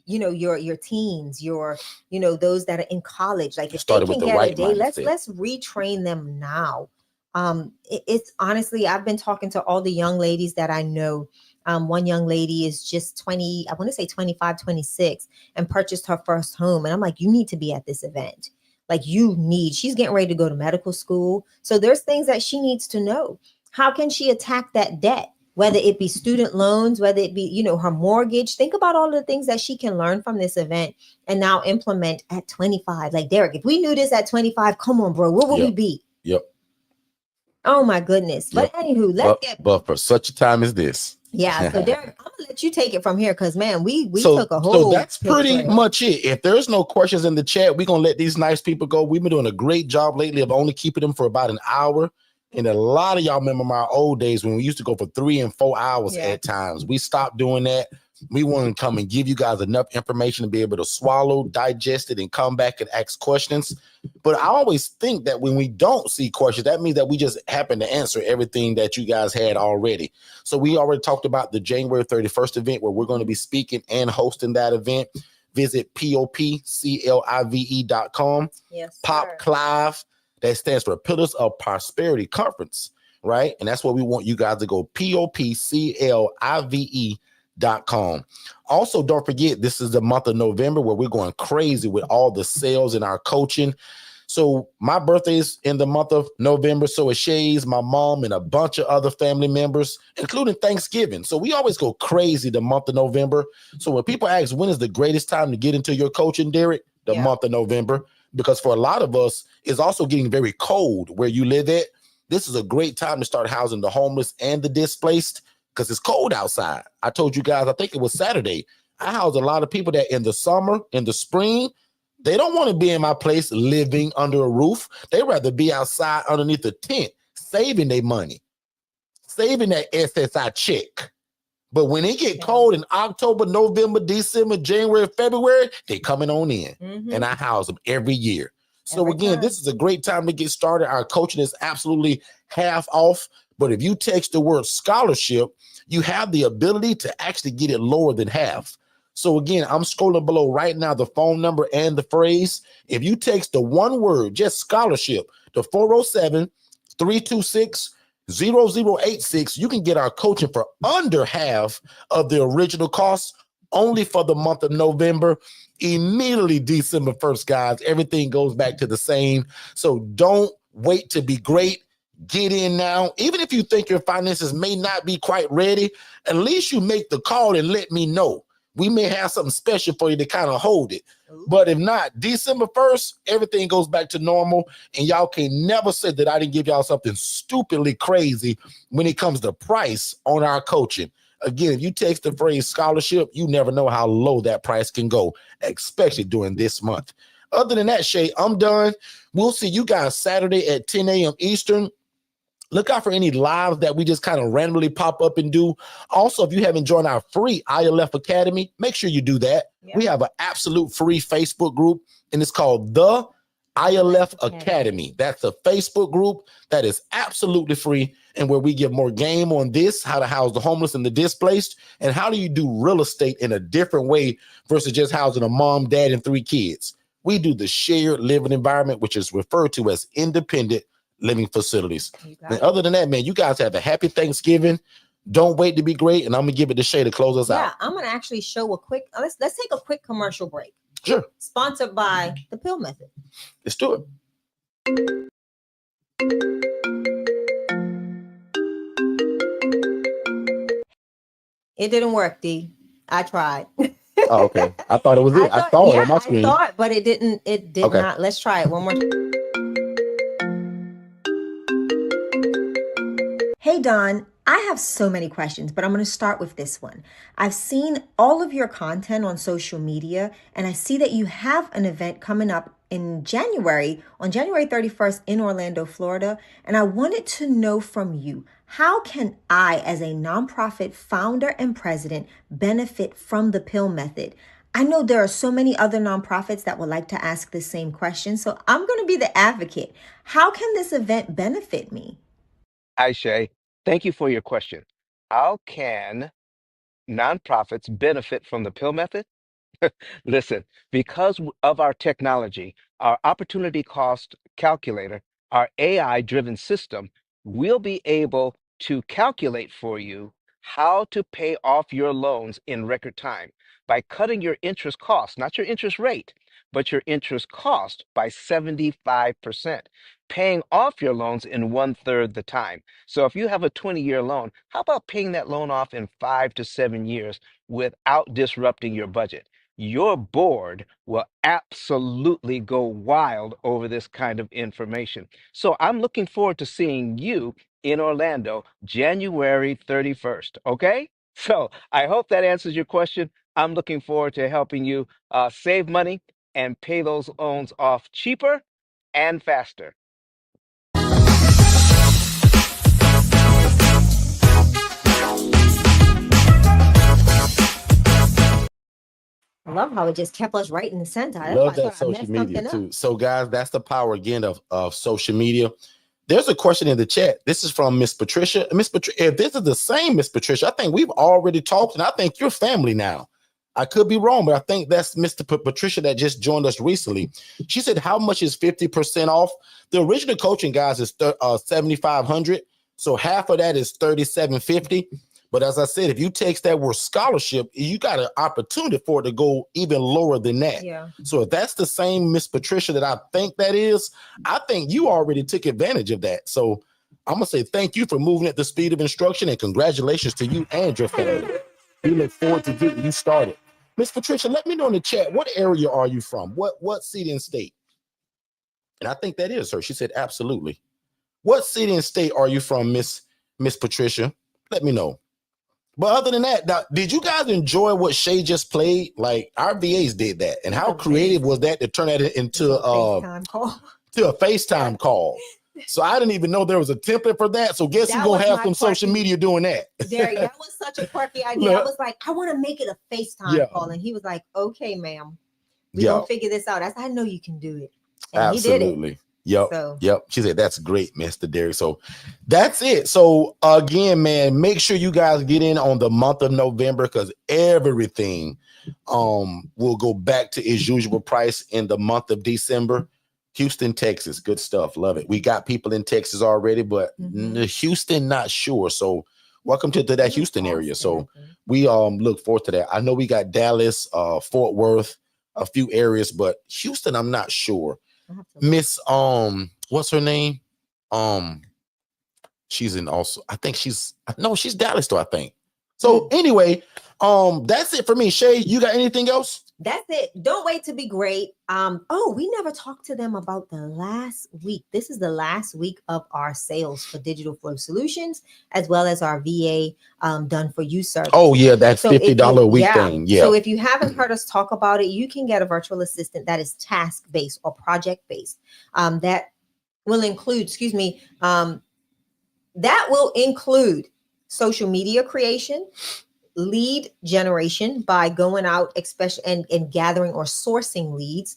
Speaker 2: your teens, those that are in college. Like, if they can get a day, let's retrain them now. It's honestly, I've been talking to all the young ladies that I know. One young lady is just 20, I want to say 25, 26, and purchased her first home. And I'm like, you need to be at this event. Like, she's getting ready to go to medical school. So there's things that she needs to know. How can she attack that debt? Whether it be student loans, whether it be, her mortgage. Think about all the things that she can learn from this event and now implement at 25. Like, Derek, if we knew this at 25, come on, bro, where would we be? Oh my goodness. But anywho,
Speaker 1: but for such a time as this.
Speaker 2: Yeah. So Derek, I'm gonna let you take it from here, because man, we took a whole.
Speaker 1: So that's pretty much it. If there's no questions in the chat, we're gonna let these nice people go. We've been doing a great job lately of only keeping them for about an hour. And a lot of y'all remember my old days when we used to go for 3 and 4 hours at times. We stopped doing that. We want to come and give you guys enough information to be able to swallow, digest it, and come back and ask questions. But I always think that when we don't see questions, that means that we just happen to answer everything that you guys had already. So we already talked about the January 31st event where we're going to be speaking and hosting that event. Visit popclive.com.
Speaker 2: Yes,
Speaker 1: PopClive, that stands for Pillars of Prosperity Conference, right? And that's what we want you guys to go, popclive.com. Also, don't forget, this is the month of November where we're going crazy with all the sales and our coaching. So my birthday is in the month of November. So is Shay's, my mom, and a bunch of other family members, including Thanksgiving. So we always go crazy the month of November. So when people ask, when is the greatest time to get into your coaching, Derek? The month of November. Because for a lot of us, it's also getting very cold where you live at. This is a great time to start housing the homeless and the displaced because it's cold outside. I told you guys, I think it was Saturday, I house a lot of people that in the summer, in the spring, they don't want to be in my place living under a roof. They'd rather be outside underneath a tent, saving their money, saving that SSI check. But when it get cold in October, November, December, January, February, they coming on in. And I house them every year. So again, this is a great time to get started. Our coaching is absolutely half off. But if you text the word scholarship, you have the ability to actually get it lower than half. So again, I'm scrolling below right now, the phone number and the phrase. If you text the one word, just scholarship, to 407-326-0086, you can get our coaching for under half of the original cost, only for the month of November. Immediately December 1st, guys, everything goes back to the same. So don't wait to be great. Get in now. Even if you think your finances may not be quite ready, at least you make the call and let me know. We may have something special for you to kind of hold it. But if not, December 1st, everything goes back to normal. And y'all can never say that I didn't give y'all something stupidly crazy when it comes to price on our coaching. Again, if you text the phrase scholarship, you never know how low that price can go, especially during this month. Other than that, Shay, I'm done. We'll see you guys Saturday at 10 a.m. Eastern. Look out for any lives that we just kind of randomly pop up and do. Also, if you haven't joined our free ILF Academy, make sure you do that. We have an absolute free Facebook group, and it's called the ILF Academy. That's a Facebook group that is absolutely free, and where we give more game on this, how to house the homeless and the displaced, and how do you do real estate in a different way versus just housing a mom, dad, and 3 kids. We do the shared living environment, which is referred to as independent living facilities. And other than that, man, you guys have a happy Thanksgiving. Don't wait to be great. And I'm gonna give it to Shay to close us out.
Speaker 2: Yeah, I'm gonna actually show a quick. Let's take a quick commercial break.
Speaker 1: Sure.
Speaker 2: Sponsored by the Pill Method.
Speaker 1: Let's do it.
Speaker 2: It didn't work, D. I tried.
Speaker 1: Oh, okay. I thought it was it. I saw it on my screen.
Speaker 2: I thought, but it didn't. It did not. Let's try it one more time. Hey, Don, I have so many questions, but I'm going to start with this one. I've seen all of your content on social media, and I see that you have an event coming up in January, on January 31st in Orlando, Florida. And I wanted to know from you, how can I, as a nonprofit founder and president, benefit from the Pill Method? I know there are so many other nonprofits that would like to ask the same question, so I'm going to be the advocate. How can this event benefit me?
Speaker 4: Hi, Shay. Thank you for your question. How can nonprofits benefit from the Pill Method? Listen, because of our technology, our opportunity cost calculator, our AI-driven system, we'll be able to calculate for you how to pay off your loans in record time by cutting your interest cost, not your interest rate, but your interest cost by 75%, paying off your loans in 1/3 the time. So if you have a 20-year loan, how about paying that loan off in 5 to 7 years without disrupting your budget? Your board will absolutely go wild over this kind of information. So I'm looking forward to seeing you in Orlando, January 31st, okay? So I hope that answers your question. I'm looking forward to helping you save money and pay those loans off cheaper and faster.
Speaker 2: I love how it just kept us right in the center.
Speaker 1: Love
Speaker 2: That's why I
Speaker 1: that
Speaker 2: thought I
Speaker 1: social
Speaker 2: messed
Speaker 1: media
Speaker 2: something up.
Speaker 1: too. So guys, that's the power again of social media. There's a question in the chat. This is from Miss Patricia. Miss Patricia, if this is the same Miss Patricia, I think we've already talked, and I think you're family now. I could be wrong, but I think that's Mr. Patricia that just joined us recently. She said, "How much is 50% off?" The original coaching, guys, is 7,500. So half of that is 3,750. But as I said, if you take that word scholarship, you got an opportunity for it to go even lower than that.
Speaker 2: Yeah.
Speaker 1: So if that's the same Miss Patricia that I think that is, I think you already took advantage of that. So I'm going to say thank you for moving at the speed of instruction, and congratulations to you and your family. We look forward to getting you started. Miss Patricia, let me know in the chat, what area are you from? What city and state? And I think that is her. She said, absolutely. What city and state are you from, Miss Patricia? Let me know. But other than that, now, did you guys enjoy what Shay just played? Like, our VAs did that. And how creative was that to turn that into a FaceTime call? To a FaceTime call. So I didn't even know there was a template for that. So guess who's going to have some social media doing that?
Speaker 2: Derek, that was such a quirky idea. I was like, I want to make it a FaceTime call. And he was like, okay, ma'am, we're going to figure this out. I said, I know you can do it. And
Speaker 1: absolutely.
Speaker 2: He did it.
Speaker 1: Yep. She said, that's great, Mr. Derek. So that's it. So again, man, make sure you guys get in on the month of November, because everything will go back to its usual price in the month of December. Houston, Texas, good stuff. Love it. We got people in Texas already, but Houston, not sure. So welcome to that Houston area. So we look forward to that. I know we got Dallas, Fort Worth, a few areas, but Houston, I'm not sure. Miss what's her name? She's in also, I think she's Dallas though, I think. So anyway, that's it for me. Shay, you got anything else?
Speaker 2: That's it. Don't wait to be great. We never talked to them about the last week. This is the last week of our sales for Digital Flow Solutions, as well as our VA done for you service.
Speaker 1: Oh yeah, that's $50 a week thing. Yeah.
Speaker 2: So if you haven't heard us talk about it, you can get a virtual assistant that is task-based or project-based. That will include, social media creation, lead generation by going out, especially and gathering or sourcing leads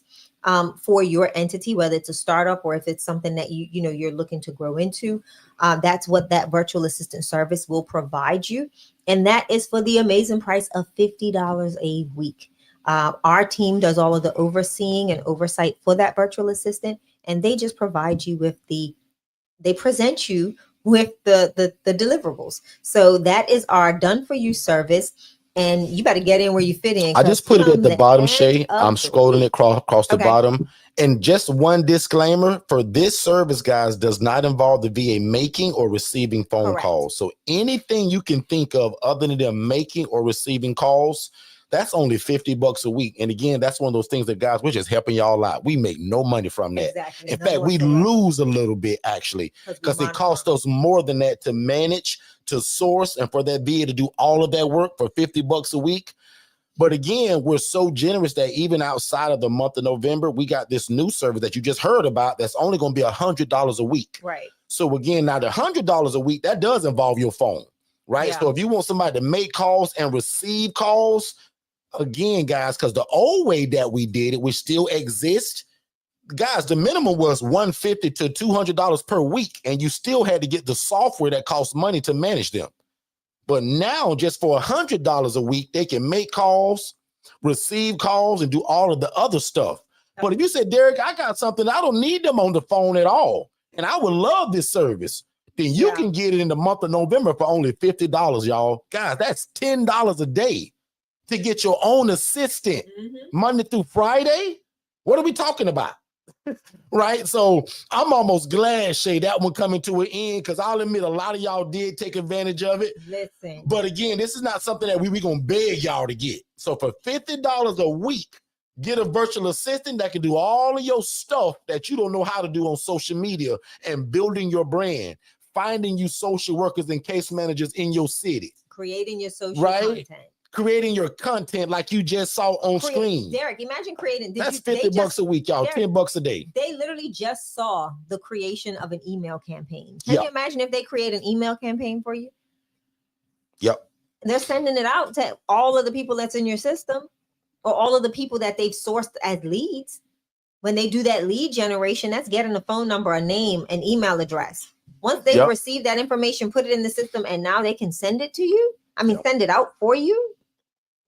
Speaker 2: for your entity, whether it's a startup or if it's something that you're looking to grow into. That's what that virtual assistant service will provide you, and that is for the amazing price of $50 a week. Our team does all of the overseeing and oversight for that virtual assistant, and they just provide you with they present you with the deliverables. So that is our done for you service, and you better get in where you fit in.
Speaker 1: I just put it at the bottom, Shay. I'm scrolling it across the bottom. And just one disclaimer for this service, guys, does not involve the VA making or receiving phone calls. So anything you can think of other than them making or receiving calls, that's only $50 a week. And again, that's one of those things that, guys, we're just helping y'all out. We make no money from that.
Speaker 2: Exactly.
Speaker 1: In fact, we lose a little bit actually, because it costs us more than that to manage, to source, and for that VA to do all of that work for $50 a week. But again, we're so generous that even outside of the month of November, we got this new service that you just heard about that's only going to be $100 a week.
Speaker 2: Right.
Speaker 1: So again, now the $100 a week, that does involve your phone, right? Yeah. So if you want somebody to make calls and receive calls, again, guys, because the old way that we did it, which still exists, guys, the minimum was $150 to $200 per week, and you still had to get the software that costs money to manage them. But now, just for $100 a week, they can make calls, receive calls, and do all of the other stuff. But if you said, Derek, I got something, I don't need them on the phone at all, and I would love this service, then you can get it in the month of November for only $50, y'all. Guys, that's $10 a day to get your own assistant Monday through Friday. What are we talking about? Right? So I'm almost glad, Shay, that one coming to an end, because I'll admit a lot of y'all did take advantage of it.
Speaker 2: Listen.
Speaker 1: But again, this is not something that we gonna beg y'all to get. So for $50 a week, get a virtual assistant that can do all of your stuff that you don't know how to do on social media and building your brand, finding you social workers and case managers in your city.
Speaker 2: Creating your social content.
Speaker 1: Creating your content like you just saw on screen.
Speaker 2: Derek, imagine creating.
Speaker 1: That's $50 a week, y'all. Derek, $10 a day.
Speaker 2: They literally just saw the creation of an email campaign. Can you imagine if they create an email campaign for you?
Speaker 1: Yep.
Speaker 2: They're sending it out to all of the people that's in your system. or all of the people that they've sourced as leads. When they do that lead generation, that's getting a phone number, a name, an email address. Once they receive that information, put it in the system, and now they can send it to you. I mean, send it out for you.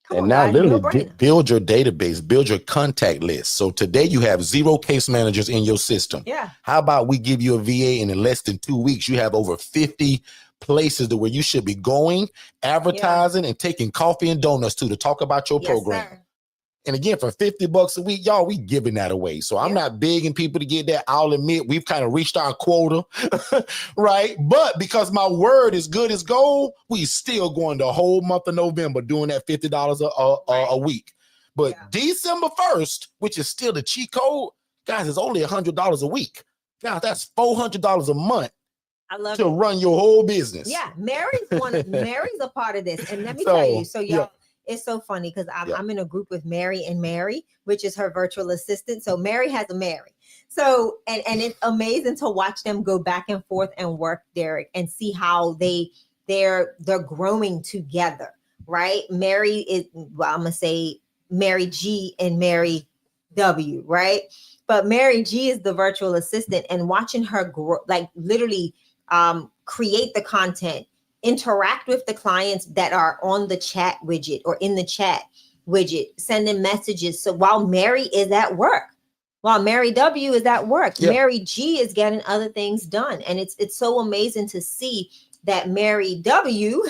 Speaker 2: Come on,
Speaker 1: now
Speaker 2: guys,
Speaker 1: literally build your database, build your contact list. So today you have 0 case managers in your system.
Speaker 2: Yeah.
Speaker 1: How about we give you a VA, and in less than 2 weeks, you have over 50 places to where you should be going, advertising, and taking coffee and donuts to talk about your program.
Speaker 2: Sir.
Speaker 1: And again, for $50 a week, y'all, we giving that away. So I'm not begging people to get that. I'll admit we've kind of reached our quota, right? But because my word is good as gold, we still going the whole month of November doing that $50 a week. But December 1st, which is still the cheat code, guys, it's only $100 a week. Guys, that's $400 a month.
Speaker 2: I love
Speaker 1: to run your whole business.
Speaker 2: Yeah, Mary's a part of this. And let me tell you, so y'all, it's so funny because I'm in a group with Mary and Mary, which is her virtual assistant. So Mary has a Mary. So, and it's amazing to watch them go back and forth and work, Derek, and see how they're growing together, right? Mary is, well, I'm going to say Mary G and Mary W, right? But Mary G is the virtual assistant, and watching her grow, like literally create the content, interact with the clients that are on the chat widget or in the chat widget, sending messages. So while Mary is at work, while Mary W is at work, Mary G is getting other things done. And it's so amazing to see that Mary W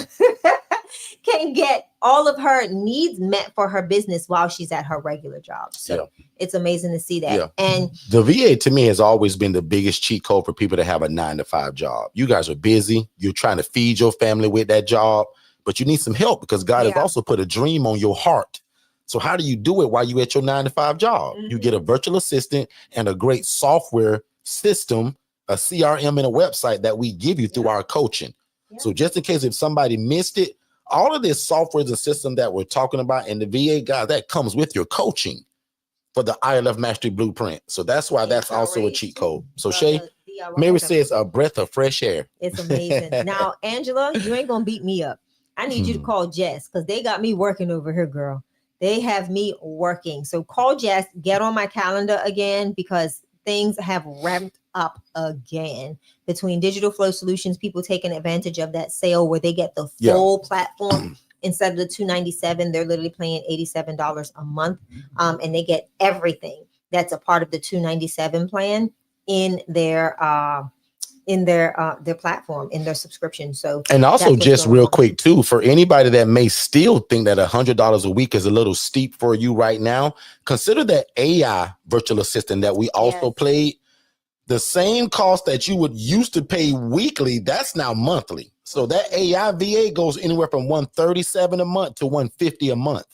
Speaker 2: can get all of her needs met for her business while she's at her regular job. So it's amazing to see that. Yeah. And
Speaker 1: the VA to me has always been the biggest cheat code for people to have a 9-to-5 job. You guys are busy. You're trying to feed your family with that job, but you need some help because God has also put a dream on your heart. So how do you do it while you're at your 9-to-5 job? You get a virtual assistant and a great software system, a CRM and a website that we give you through our coaching. So just in case if somebody missed it, all of this software and system that we're talking about in the VA, guys, that comes with your coaching for the ILF Mastery Blueprint. So that's why that's also a cheat code. So Shay, Mary says a breath of fresh air.
Speaker 2: It's amazing. Now, Angela, you ain't going to beat me up. I need you to call Jess because they got me working over here, girl. They have me working. So call Jess, get on my calendar again because things have ramped up again between Digital Flow Solutions, people taking advantage of that sale where they get the full platform instead of the $297. They're literally paying $87 a month, and they get everything that's a part of the $297 plan in their platform, in their subscription. So,
Speaker 1: and also just real quick too, for anybody that may still think that $100 a week is a little steep for you right now, consider that AI virtual assistant that we also played. The same cost that you would used to pay weekly, that's now monthly. So that AI VA goes anywhere from $137 a month to $150 a month.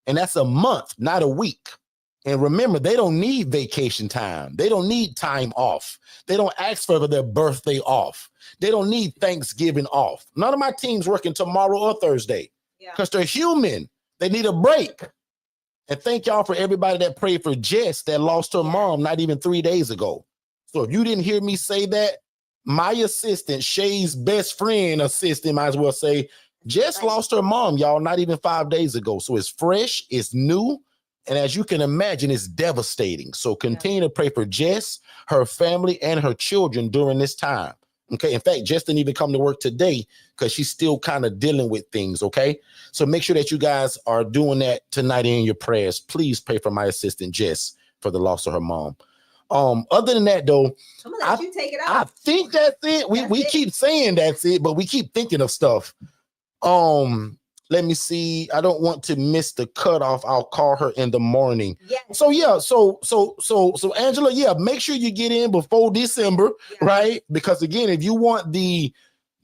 Speaker 1: And that's a month, not a week. And remember, they don't need vacation time. They don't need time off. They don't ask for their birthday off. They don't need Thanksgiving off. None of my team's working tomorrow or Thursday because they're human. They need a break. And thank y'all for everybody that prayed for Jess that lost her mom not even 3 days ago. So if you didn't hear me say that, my assistant, Shay's best friend assistant, might as well say, Jess lost her mom, y'all, not even 5 days ago. So it's fresh, it's new. And as you can imagine, it's devastating. So continue to pray for Jess, her family, and her children during this time. Okay. In fact, Jess didn't even come to work today because she's still kind of dealing with things. Okay. So make sure that you guys are doing that tonight in your prayers. Please pray for my assistant, Jess, for the loss of her mom. Other than that, though,
Speaker 2: I'm gonna let you take it out.
Speaker 1: I think that's it. We keep saying that's it, but we keep thinking of stuff. Let me see. I don't want to miss the cutoff. I'll call her in the morning. So so Angela, make sure you get in before December, right? Because again, if you want the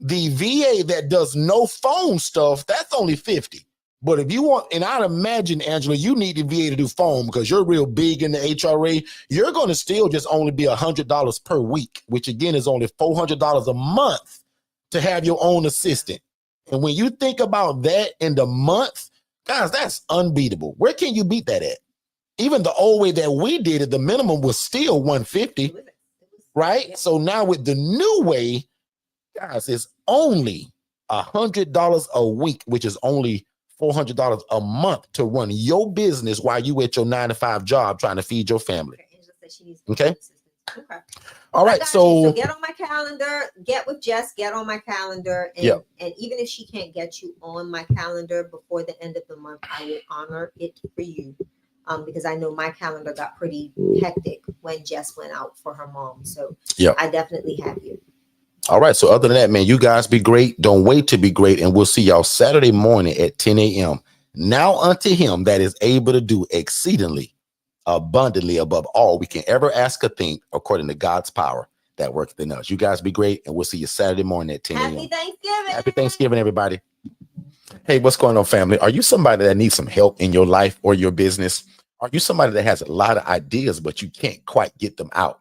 Speaker 1: VA that does no phone stuff, that's only $50. But if you want, and I'd imagine, Angela, you need the VA to do phone because you're real big in the HRA. You're going to still just only be $100 per week, which again is only $400 a month to have your own assistant. And when you think about that in the month, guys, that's unbeatable. Where can you beat that at? Even the old way that we did it, the minimum was still $150, right? So now with the new way, guys, it's only $100 a week, which is only $400 a month to run your business while you at your 9-to-5 job trying to feed your family.
Speaker 2: Okay, Angela said she needs
Speaker 1: Okay.
Speaker 2: Okay.
Speaker 1: All right.
Speaker 2: So get on my calendar, get with Jess, get on my calendar. And,
Speaker 1: Yep.
Speaker 2: and even if she can't get you on my calendar before the end of the month, I will honor it for you. Because I know my calendar got pretty hectic when Jess went out for her mom. So
Speaker 1: Yep.
Speaker 2: I definitely have you.
Speaker 1: All right. So other than that, man, you guys be great. Don't wait to be great. And we'll see y'all Saturday morning at 10 a.m. Now unto him that is able to do exceedingly abundantly above all we can ever ask or think, according to God's power that works in us. You guys be great. And we'll see you Saturday morning at 10 a.m.
Speaker 2: Happy Thanksgiving.
Speaker 1: Happy Thanksgiving, everybody. Hey, what's going on, family? Are you somebody that needs some help in your life or your business? Are you somebody that has a lot of ideas, but you can't quite get them out?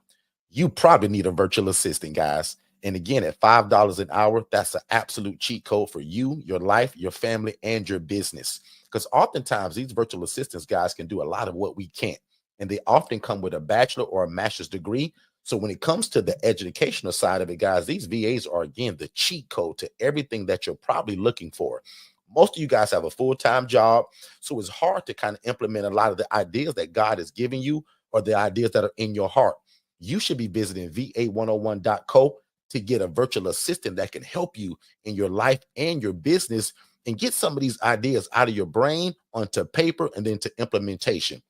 Speaker 1: You probably need a virtual assistant, guys. And again, at $5 an hour, that's an absolute cheat code for you, your life, your family, and your business. Because oftentimes these virtual assistants, guys, can do a lot of what we can't. And they often come with a bachelor or a master's degree. So when it comes to the educational side of it, guys, these VAs are, again, the cheat code to everything that you're probably looking for. Most of you guys have a full-time job, so it's hard to kind of implement a lot of the ideas that God is giving you or the ideas that are in your heart. You should be visiting va101.co to get a virtual assistant that can help you in your life and your business and get some of these ideas out of your brain onto paper and then to implementation.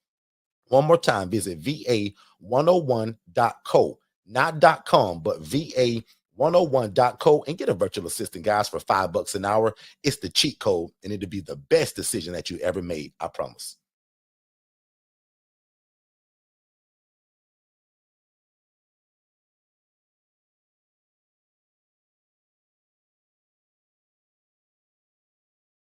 Speaker 1: One more time, visit va101.co, not .com, but va101.co and get a virtual assistant, guys, for $5 an hour. It's the cheat code, and it'll be the best decision that you ever made. I promise.